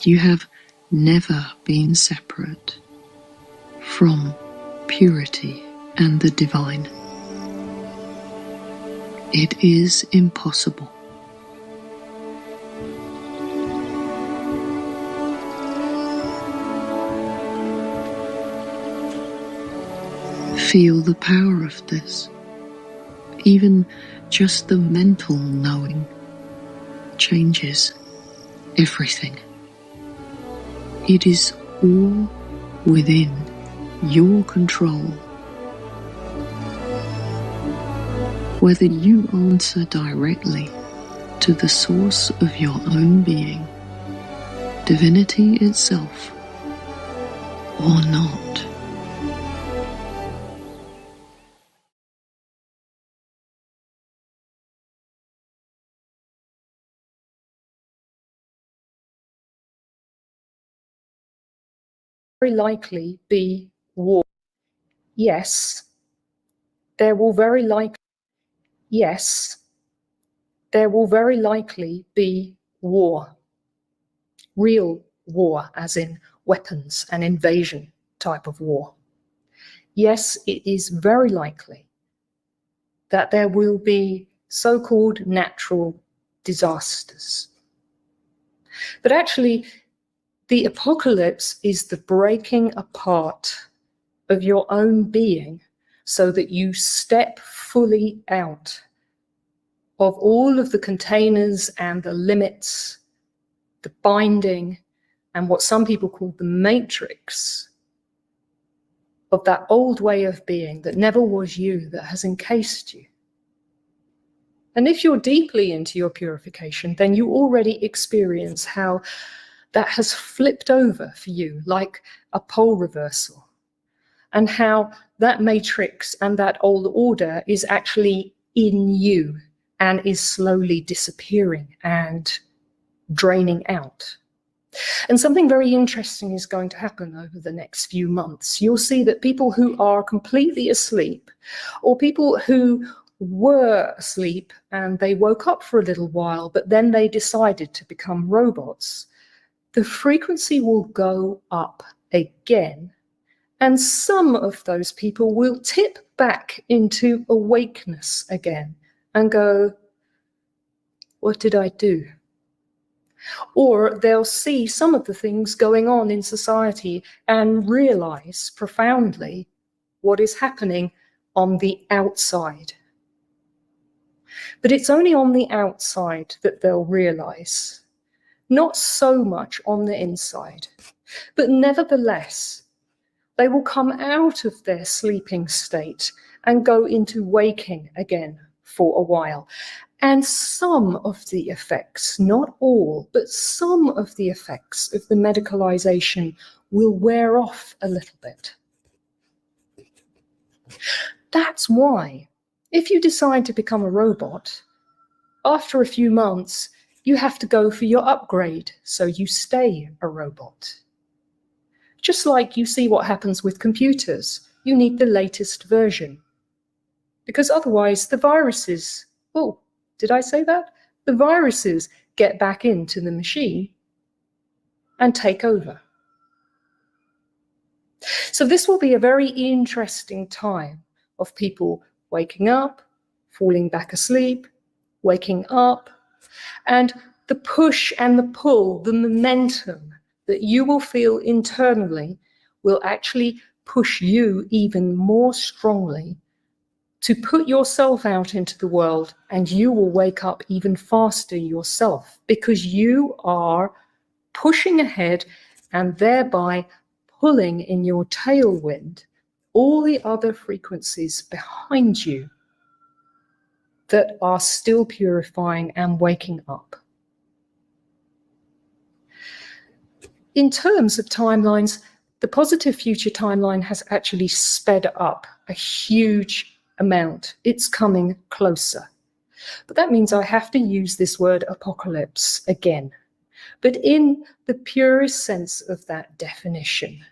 You have never been separate from purity and the divine. It is impossible. Feel the power of this. Even just the mental knowing changes everything. It is all within your control. Whether you answer directly to the source of your own being, divinity itself, or not. Very likely be war. Yes, there will very likely be war. Real war, as in weapons and invasion type of war. Yes, it is very likely that there will be so-called natural disasters. But actually, the apocalypse is the breaking apart of your own being so that you step fully out of all of the containers and the limits, the binding, and what some people call the matrix of that old way of being that never was you, that has encased you. And if you're deeply into your purification, then you already experience how that has flipped over for you like a pole reversal, and how that matrix and that old order is actually in you and is slowly disappearing and draining out. And something very interesting is going to happen over the next few months. You'll see that people who are completely asleep, or people who were asleep and they woke up for a little while, but then they decided to become robots, the frequency will go up again. And some of those people will tip back into awakeness again and go, what did I do? Or they'll see some of the things going on in society and realize profoundly what is happening on the outside. But it's only on the outside that they'll realize, not so much on the inside. But nevertheless, they will come out of their sleeping state and go into waking again for a while. And some of the effects, not all, but some of the effects of the medicalization will wear off a little bit. That's why, if you decide to become a robot, after a few months, you have to go for your upgrade so you stay a robot. Just like you see what happens with computers, you need the latest version. Because otherwise the viruses, oh, did I say that? The viruses get back into the machine and take over. So this will be a very interesting time of people waking up, falling back asleep, waking up, and the push and the pull, the momentum that you will feel internally will actually push you even more strongly to put yourself out into the world, and you will wake up even faster yourself because you are pushing ahead and thereby pulling in your tailwind all the other frequencies behind you that are still purifying and waking up. In terms of timelines, the Positive Future timeline has actually sped up a huge amount. It's coming closer. But that means I have to use this word apocalypse again, but in the purest sense of that definition.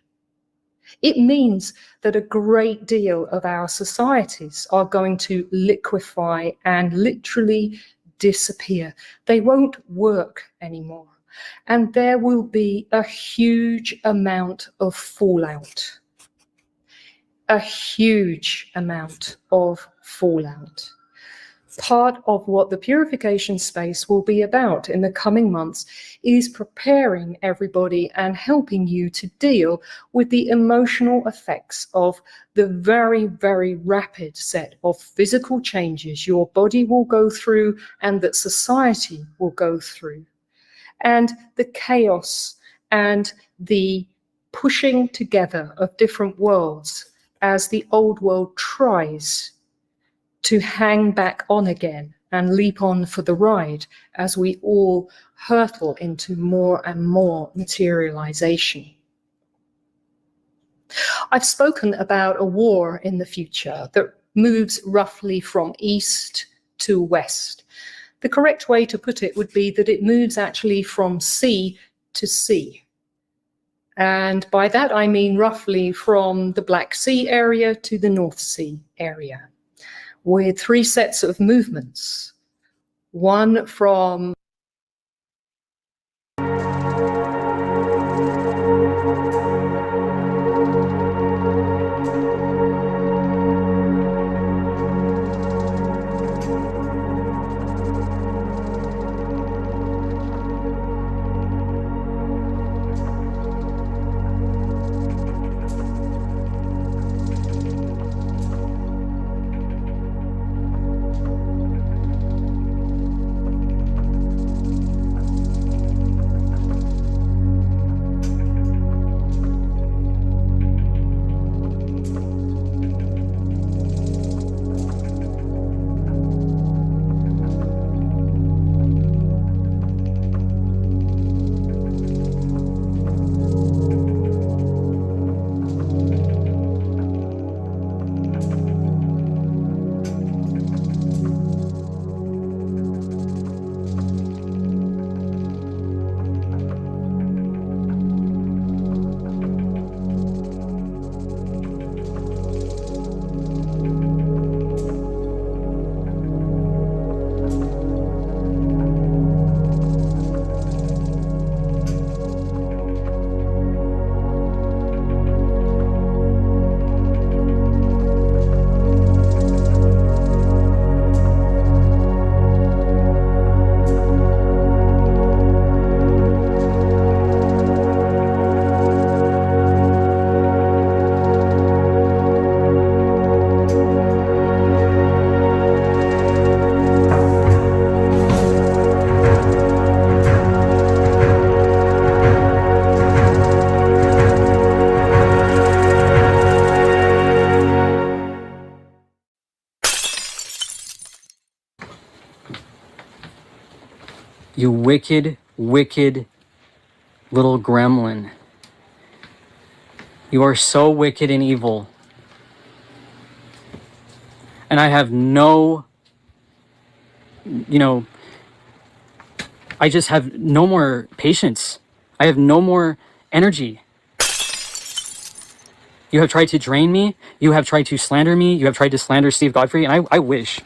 It means that a great deal of our societies are going to liquefy and literally disappear. They won't work anymore. And there will be a huge amount of fallout. A huge amount of fallout. Part of what the purification space will be about in the coming months is preparing everybody and helping you to deal with the emotional effects of the very, very rapid set of physical changes your body will go through and that society will go through. And the chaos and the pushing together of different worlds as the old world tries to hang back on again and leap on for the ride as we all hurtle into more and more materialization. I've spoken about a war in the future that moves roughly from east to west. The correct way to put it would be that it moves actually from sea to sea. And by that I mean roughly from the Black Sea area to the North Sea area, with 3 sets of movements. One from You wicked, wicked little gremlin. You are so wicked and evil. And I have no, I just have no more patience. I have no more energy. You have tried to drain me. You have tried to slander me. You have tried to slander Steve Godfrey. And I wish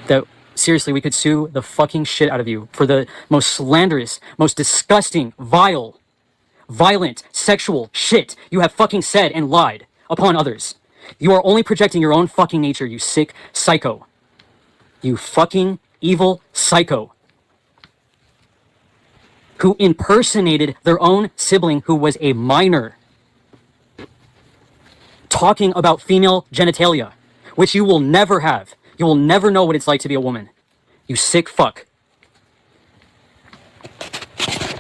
that, seriously, we could sue the fucking shit out of you for the most slanderous, most disgusting, vile, violent, sexual shit you have fucking said and lied upon others. You are only projecting your own fucking nature, you sick psycho. You fucking evil psycho. Who impersonated their own sibling who was a minor. Talking about female genitalia, which you will never have. You will never know what it's like to be a woman. You sick fuck.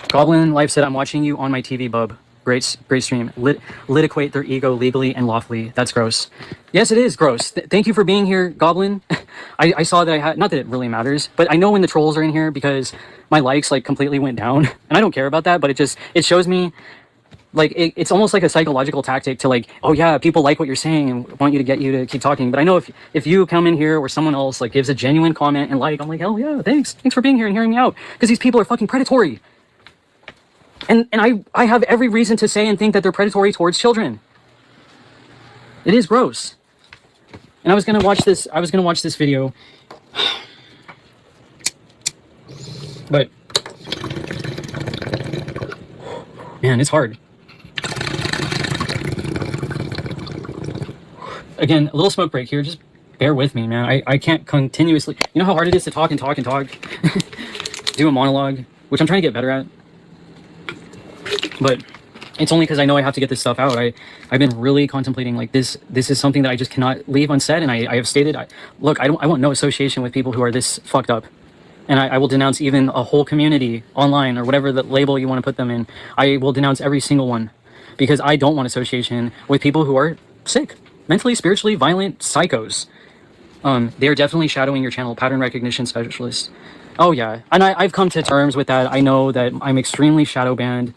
Goblin Life said, I'm watching you on my TV, bub. Great stream. Litigate their ego legally and lawfully. That's gross. Yes, it is gross. Thank you for being here, Goblin. I saw that I had, not that it really matters, but I know when the trolls are in here because my likes like completely went down. And I don't care about that, but it shows me, like, it's almost like a psychological tactic to like, oh yeah, people like what you're saying and want you to get you to keep talking. But I know if you come in here or someone else like gives a genuine comment and like, I'm like, hell yeah, thanks for being here and hearing me out. Because these people are fucking predatory. And I have every reason to say and think that they're predatory towards children. It is gross. And I was gonna watch this video. But man, it's hard. Again, a little smoke break here. Just bear with me, man. I can't continuously, you know how hard it is to talk and talk and talk? Do a monologue, which I'm trying to get better at. But it's only because I know I have to get this stuff out. I've been really contemplating like this is something that I just cannot leave unsaid. And I have stated, look, I want no association with people who are this fucked up. And I will denounce even a whole community online or whatever the label you want to put them in. I will denounce every single one because I don't want association with people who are sick, mentally, spiritually, violent psychos. They are definitely shadowing your channel, pattern recognition specialist. Oh yeah, and I've come to terms with that. I know that I'm extremely shadow banned.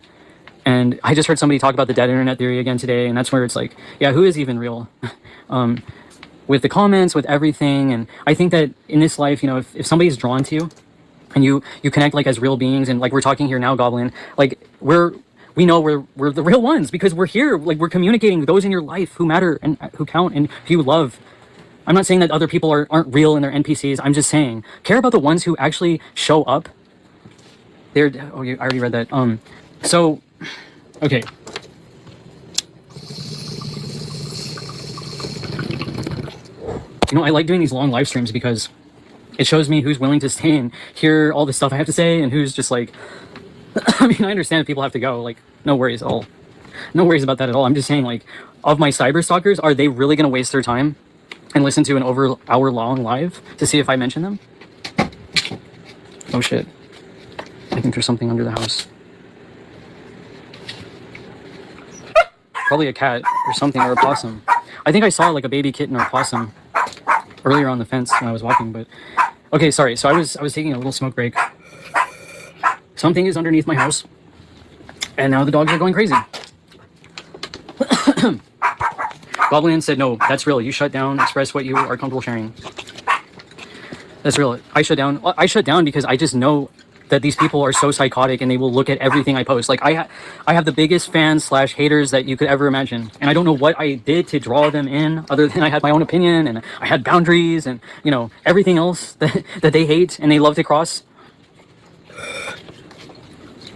And I just heard somebody talk about the dead internet theory again today, and that's where it's like, yeah, who is even real? With the comments, with everything, and I think that in this life, if somebody's drawn to you, and you connect like as real beings, and like we're talking here now, Goblin, like we know we're the real ones because we're here, like we're communicating with those in your life who matter and who count and who you love. I'm not saying that other people aren't real and they're NPCs. I'm just saying, care about the ones who actually show up. I already read that. So. Okay. I like doing these long live streams because it shows me who's willing to stay and hear all the stuff I have to say and who's just like, I mean, I understand people have to go, like, no worries at all. No worries about that at all. I'm just saying, like, of my cyber stalkers, are they really going to waste their time and listen to an hour-long live to see if I mention them? Oh shit. I think there's something under the house. Probably a cat or something, or a possum. I think I saw like a baby kitten or a possum earlier on the fence when I was walking, but okay, sorry. So I was taking a little smoke break. Something is underneath my house, and now the dogs are going crazy. Goblin said, no, that's real. You shut down, express what you are comfortable sharing. That's real. I shut down because I just know that these people are so psychotic and they will look at everything I post. Like I have the biggest fans / haters that you could ever imagine. And I don't know what I did to draw them in other than I had my own opinion and I had boundaries and, everything else that they hate and they love to cross.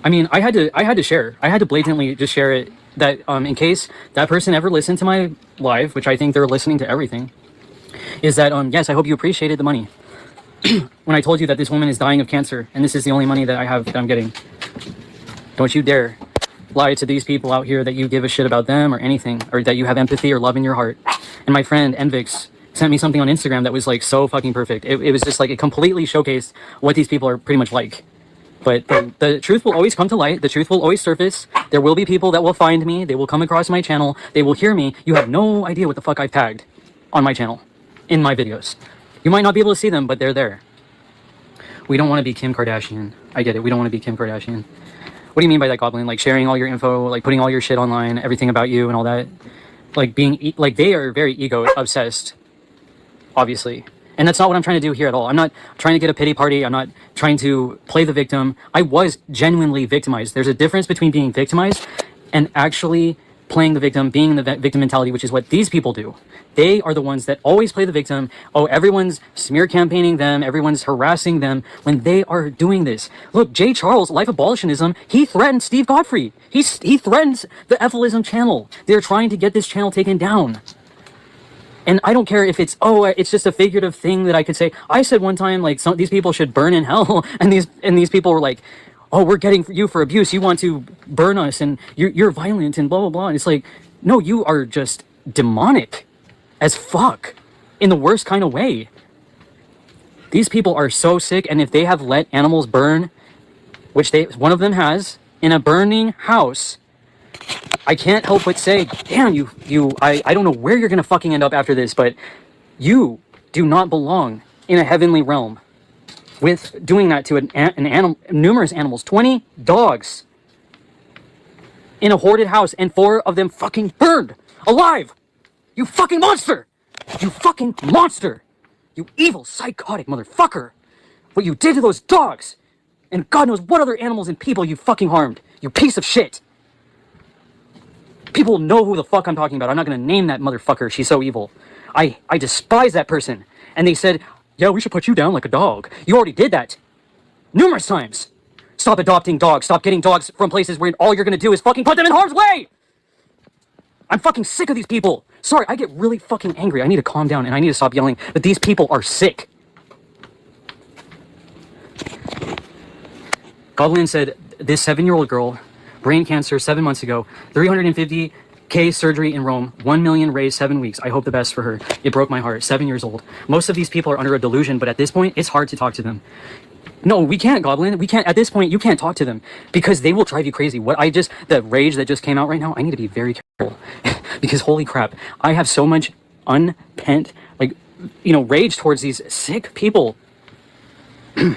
I mean, I had to share. I had to blatantly just share it that in case that person ever listened to my live, which I think they're listening to everything, is that, yes, I hope you appreciated the money. When I told you that this woman is dying of cancer and this is the only money that I have that I'm getting. Don't you dare lie to these people out here that you give a shit about them or anything, or that you have empathy or love in your heart. And my friend Envix sent me something on Instagram that was like so fucking perfect. It was just like, it completely showcased what these people are pretty much like. But the truth will always come to light. The truth will always surface. There will be people that will find me. They will come across my channel. They will hear me. You have no idea what the fuck I've tagged on my channel in my videos. You might not be able to see them, but they're there. We don't want to be Kim Kardashian. I get it. We don't want to be Kim Kardashian. What do you mean by that, Goblin? Like sharing all your info, like putting all your shit online, everything about you and all that? Like being, like they are very ego obsessed, obviously. And that's not what I'm trying to do here at all. I'm not trying to get a pity party. I'm not trying to play the victim. I was genuinely victimized. There's a difference between being victimized and actually playing the victim, being in the victim mentality, which is what these people do. They are the ones that always play the victim. Oh, everyone's smear campaigning them. Everyone's harassing them when they are doing this. Look, Jay Charles, Life Abolitionism, he threatened Steve Godfrey. He threatens the Efilism channel. They're trying to get this channel taken down. And I don't care if it's, oh, it's just a figurative thing that I could say. I said one time, like, these people should burn in hell. And these people were like, oh, we're getting you for abuse. You want to burn us and you're violent and blah, blah, blah. And it's like, no, you are just demonic as fuck in the worst kind of way. These people are so sick. And if they have let animals burn, which one of them has, in a burning house, I can't help but say, damn, I don't know where you're gonna fucking end up after this, but you do not belong in a heavenly realm with doing that to an animal, numerous animals, 20 dogs in a hoarded house, and 4 of them fucking burned alive. You fucking monster! You fucking monster! You evil, psychotic motherfucker! What you did to those dogs, and God knows what other animals and people you fucking harmed. You piece of shit! People know who the fuck I'm talking about. I'm not gonna name that motherfucker. She's so evil. I despise that person. And they said, yeah, we should put you down like a dog. You already did that. Numerous times. Stop adopting dogs. Stop getting dogs from places where all you're gonna do is fucking put them in harm's way! I'm fucking sick of these people. Sorry, I get really fucking angry. I need to calm down and I need to stop yelling, but these people are sick. Goblin said, this 7-year-old girl, brain cancer 7 months ago, 350K surgery in Rome, 1 million raised 7 weeks. I hope the best for her. It broke my heart. 7 years old. Most of these people are under a delusion, but at this point, it's hard to talk to them. No, we can't, Goblin. We can't. At this point, you can't talk to them because they will drive you crazy. The rage that just came out right now, I need to be very careful because holy crap, I have so much unpent, rage towards these sick people. And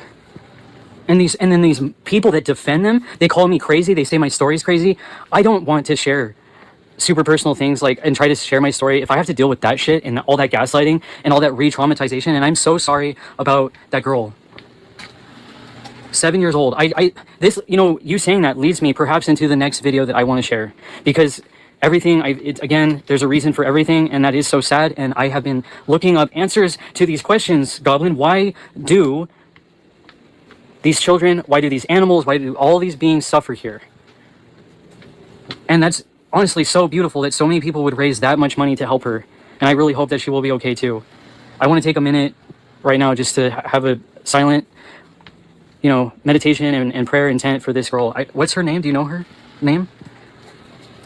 then these people that defend them, they call me crazy. They say my story's crazy. I don't want to share super personal things and try to share my story if I have to deal with that shit and all that gaslighting and all that re-traumatization. And I'm so sorry about that girl. 7 years old. You saying that leads me perhaps into the next video that I want to share because everything, again, there's a reason for everything, and that is so sad. And I have been looking up answers to these questions, Goblin. Why do these children, why do these animals, why do all these beings suffer here? And that's honestly so beautiful that so many people would raise that much money to help her. And I really hope that she will be okay too. I want to take a minute right now just to have a silent, meditation and prayer intent for this girl. What's her name? Do you know her name?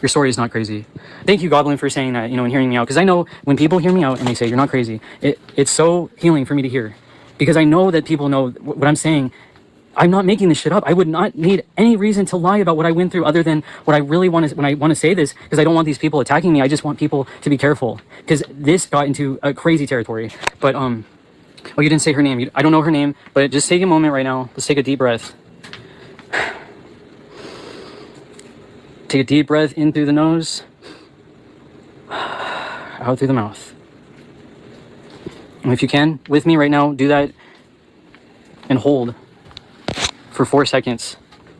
Your story is not crazy. Thank you, Goblin, for saying that, and hearing me out. Because I know when people hear me out and they say, you're not crazy, it's so healing for me to hear. Because I know that people know what I'm saying. I'm not making this shit up. I would not need any reason to lie about what I went through other than what I really want to, when I want to say this, because I don't want these people attacking me. I just want people to be careful because this got into a crazy territory. But, oh, you didn't say her name. I don't know her name, but just take a moment right now. Let's take a deep breath. Take a deep breath in through the nose, out through the mouth. And if you can, with me right now, do that and hold for 4 seconds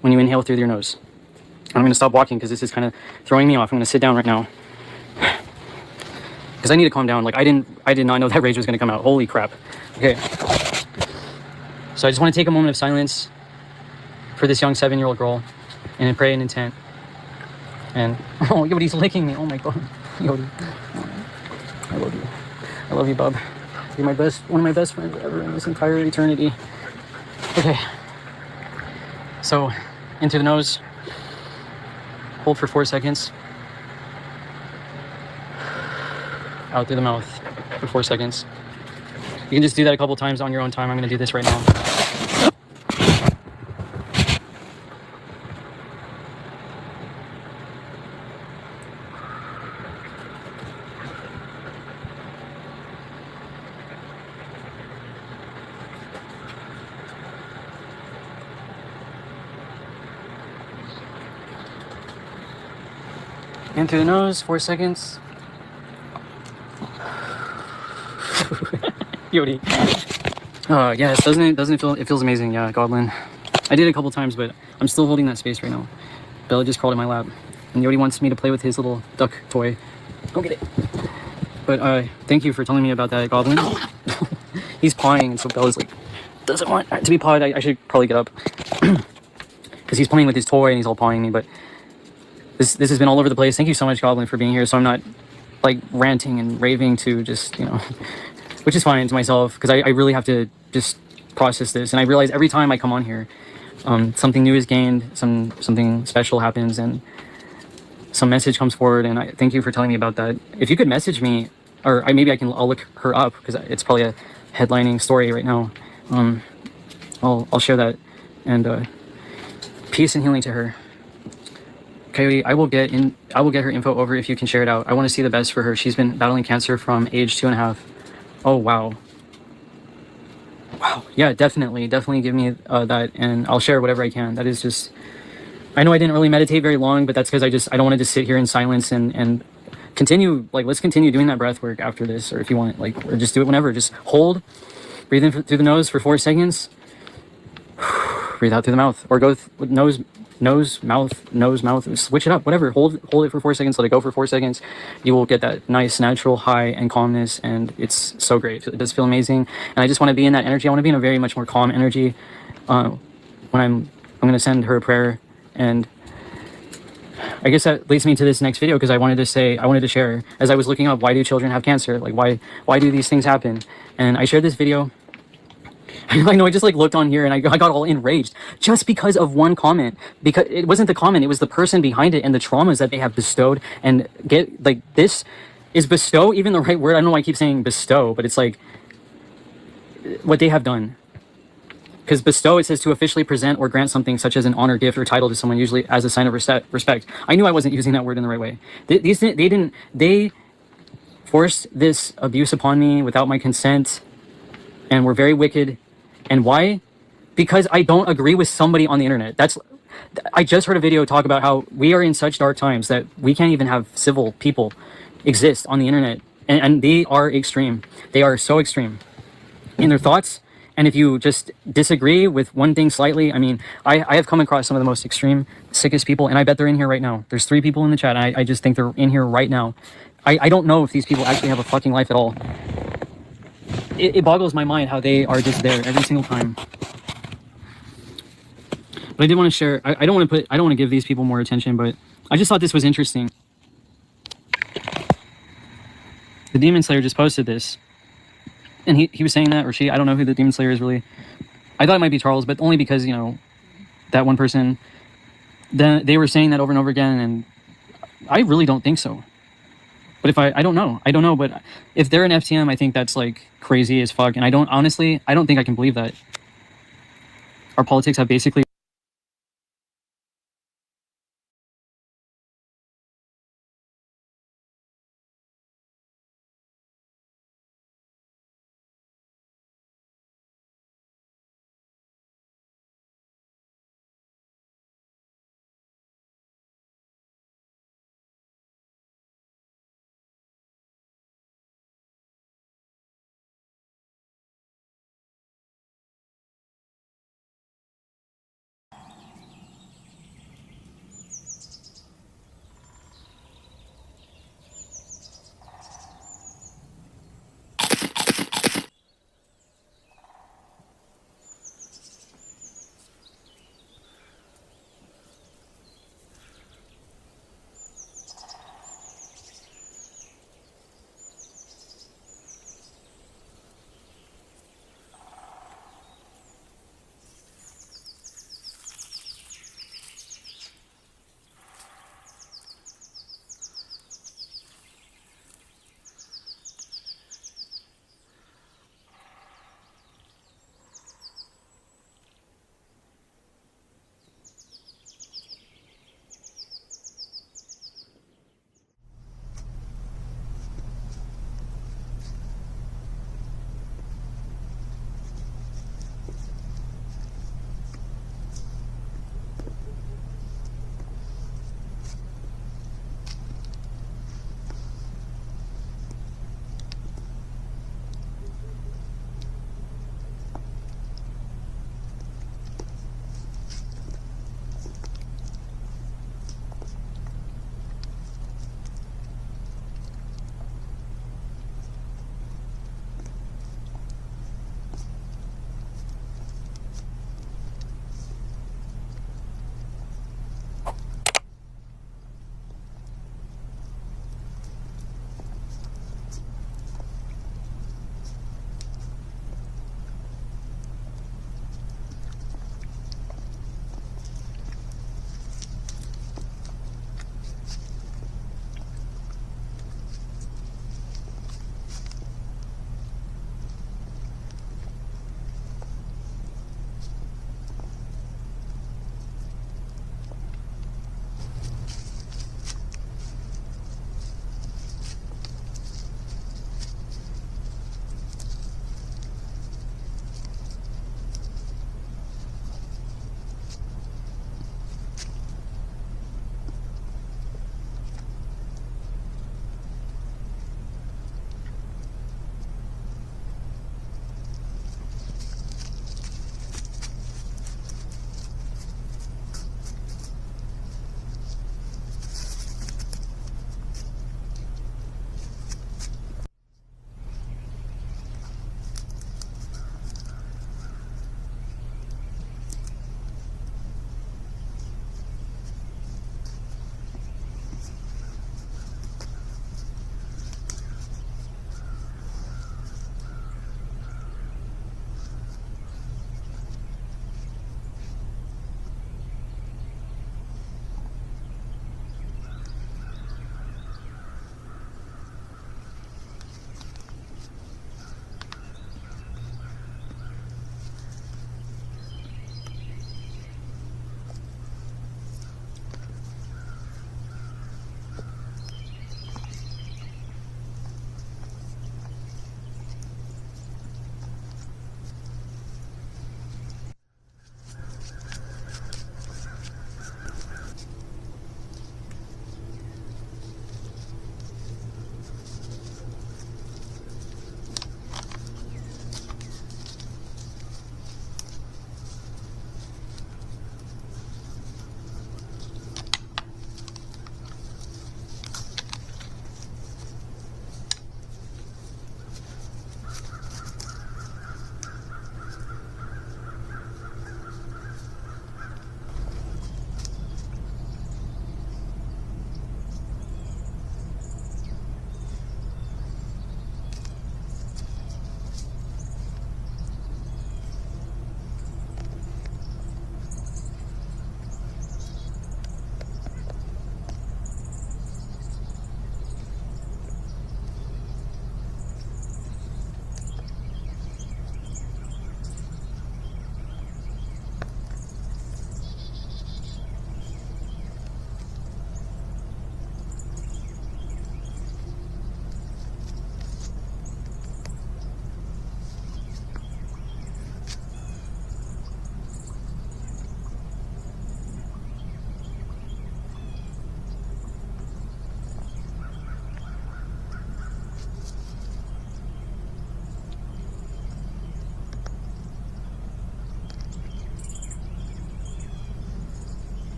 when you inhale through your nose. I'm going to stop walking because this is kind of throwing me off. I'm going to sit down right now because I need to calm down. I did not know that rage was going to come out. Holy crap. Okay. So I just want to take a moment of silence for this young 7-year-old girl and pray in intent. And, oh, Yodi's licking me. Oh my God. Yodi. I love you. I love you, bub. You're one of my best friends ever in this entire eternity. Okay. So, in through the nose, hold for 4 seconds, out through the mouth for 4 seconds. You can just do that a couple times on your own time. I'm going to do this right now. In through the nose, 4 seconds. Yodi. Yes, doesn't it feel, it feels amazing. Yeah, Godlin. I did it a couple times, but I'm still holding that space right now. Bella just crawled in my lap, and Yodi wants me to play with his little duck toy. Go get it. But thank you for telling me about that, Goblin. He's pawing, and so Bella's like, doesn't want to be pawed. I should probably get up. Because he's playing with his toy and he's all pawing me, but this has been all over the place. Thank you so much, Goblin, for being here, so I'm not like ranting and raving to just, you know, which is fine to myself, because I really have to just process this. And I realize every time I come on here, something new is gained, something special happens, and some message comes forward, and I thank you for telling me about that. If you could message me, or I'll look her up, because it's probably a headlining story right now. I'll share that, and peace and healing to her. Coyote, I will get her info over if you can share it out. I want to see the best for her. She's been battling cancer from age 2.5. Oh wow. Wow. Yeah, definitely give me that, and I'll share whatever I can. That is just, I know I didn't really meditate very long, but that's because I don't want to just sit here in silence and continue, like, let's continue doing that breath work after this, or if you want, like, or just do it whenever. Just hold, breathe in through the nose for 4 seconds, breathe out through the mouth, or go with nose, mouth, switch it up, whatever. Hold it for 4 seconds, let it go for 4 seconds. You will get that nice natural high and calmness, and it's so great. It does feel amazing, and I just want to be in that energy. I want to be in a very much more calm energy when I'm going to send her a prayer. And I guess that leads me to this next video, because I wanted to share, as I was looking up, why do children have cancer? Like, why do these things happen? And I shared this video. I know I just like looked on here and I got all enraged just because of one comment, because it wasn't the comment, it was the person behind it and the traumas that they have bestowed. And get, like, this is bestow even the right word? I don't know why I keep saying bestow, but it's like what they have done. Because bestow, it says to officially present or grant something such as an honor, gift, or title to someone, usually as a sign of respect. I knew I wasn't using that word in the right way. They forced this abuse upon me without my consent, and were very wicked. And why? Because I don't agree with somebody on the internet. I just heard a video talk about how we are in such dark times that we can't even have civil people exist on the internet, and they are extreme. They are so extreme in their thoughts. And if you just disagree with one thing slightly, I mean, I have come across some of the most extreme, sickest people, and I bet they're in here right now. There's 3 people in the chat, and I just think they're in here right now. I don't know if these people actually have a fucking life at all. It boggles my mind how they are just there every single time. But I did want to share, I don't want to give these people more attention, but I just thought this was interesting. The Demon Slayer just posted this. And he was saying that, or she, I don't know who the Demon Slayer is really. I thought it might be Charles, but only because, you know, that one person, then they were saying that over and over again, and I really don't think so. But if I don't know, but if they're an FTM, I think that's like crazy as fuck, and I don't think I can believe that. Our politics have basically